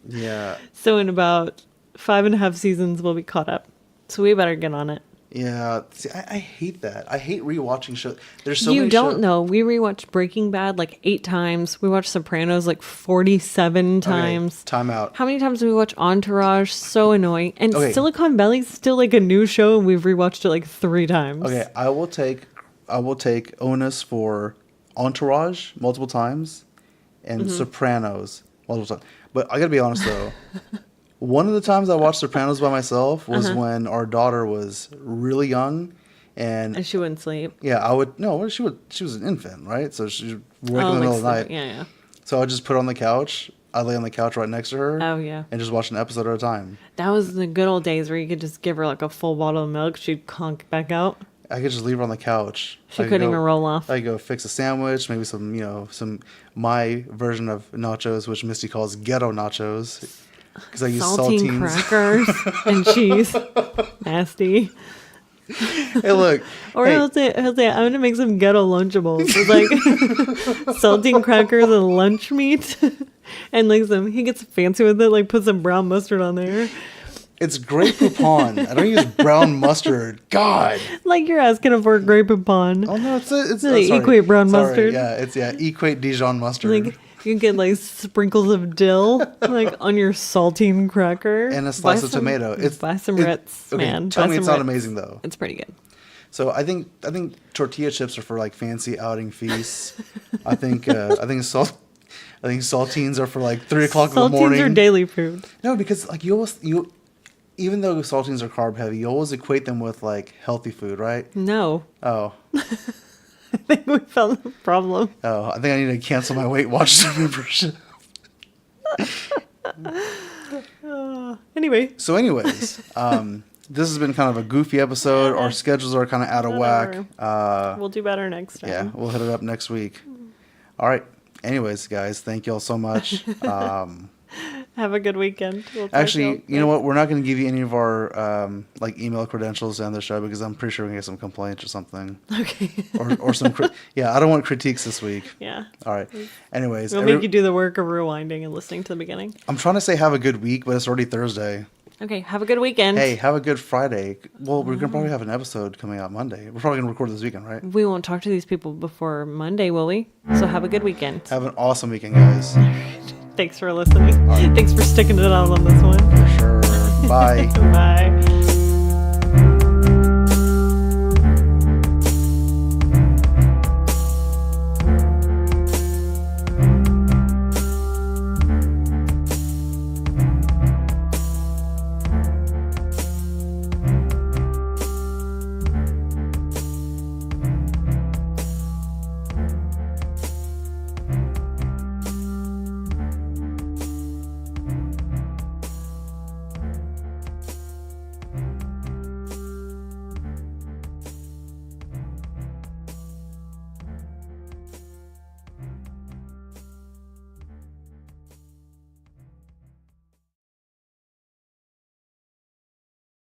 Yeah. So in about 5.5 seasons, we'll be caught up. So we better get on it. Yeah. See, I hate that. I hate rewatching shows. There's so You many don't shows. know. We rewatched Breaking Bad like 8 times. We watched Sopranos like 47 Okay, times. time out. How many times do we watch Entourage? So annoying. And Okay. Silicon Valley's still like a new show, and we've rewatched it like 3 times. Okay, I will take onus for Entourage multiple times and Sopranos multiple times. But I gotta be honest though, one of the times I watched Sopranos by myself was when our daughter was really young, And and she wouldn't sleep. yeah, she was an infant, right? So she would wake in the middle of the sleep. night. Yeah. So I would just put her on the couch. I'd lay on the couch right next to her. Oh, yeah. And just watch an episode at a time. That was the good old days where you could just give her like a full bottle of milk. She'd conk back out. I could just leave her on the couch. She I could couldn't go- even roll off. I could go fix a sandwich, maybe some my version of nachos, which Misty calls ghetto nachos, because I use Saltine saltines. crackers and cheese. Nasty. Hey, look, Or hey, he'll say, I'm going to make some ghetto Lunchables. It's like saltine crackers and lunch meat. And like he gets fancy with it, like put some brown mustard on there. it's Grey Poupon. I don't use brown mustard. God. Like you're asking for a Grey Poupon. Oh no, it's The sorry. Equate brown Sorry, mustard. Yeah, Equate Dijon mustard. Like you can get like sprinkles of dill like on your saltine cracker. And a slice Buy of some- tomato. Buy some Ritz, okay, man. Tell Buy me some it's not Ritz. amazing though. It's pretty good. So I think tortilla chips are for like fancy outing feasts. I think I think saltines are for like 3 o'clock in the Saltines morning. are daily food. No, because like you even though saltines are carb heavy, you always equate them with like healthy food, right? No. Oh, I think we found the problem. I think I need to cancel my Weight Watchers membership. Anyway. So, anyways, this has been kind of a goofy episode. Our schedules are kind of out of whack. We'll do better next time. Yeah, we'll hit it up next week. All right. Anyways, guys, thank you all so much. Have a good weekend. We'll talk to Actually, you know what? We're not going to give you any of our like email credentials to end the show because I'm pretty sure we're going to get some complaints or something. Okay. or some yeah, I don't want critiques this week. Yeah. All right. Anyways, We'll make you do the work of rewinding and listening to the beginning. I'm trying to say have a good week, but it's already Thursday. Okay. Have a good weekend. Hey, have a good Friday. Well, we're going to probably have an episode coming out Monday. We're probably going to record this weekend, right? We won't talk to these people before Monday, will we? So have a good weekend. Have an awesome weekend, guys. Thanks for listening. Thanks for sticking it out on this one. For sure. Bye. Bye.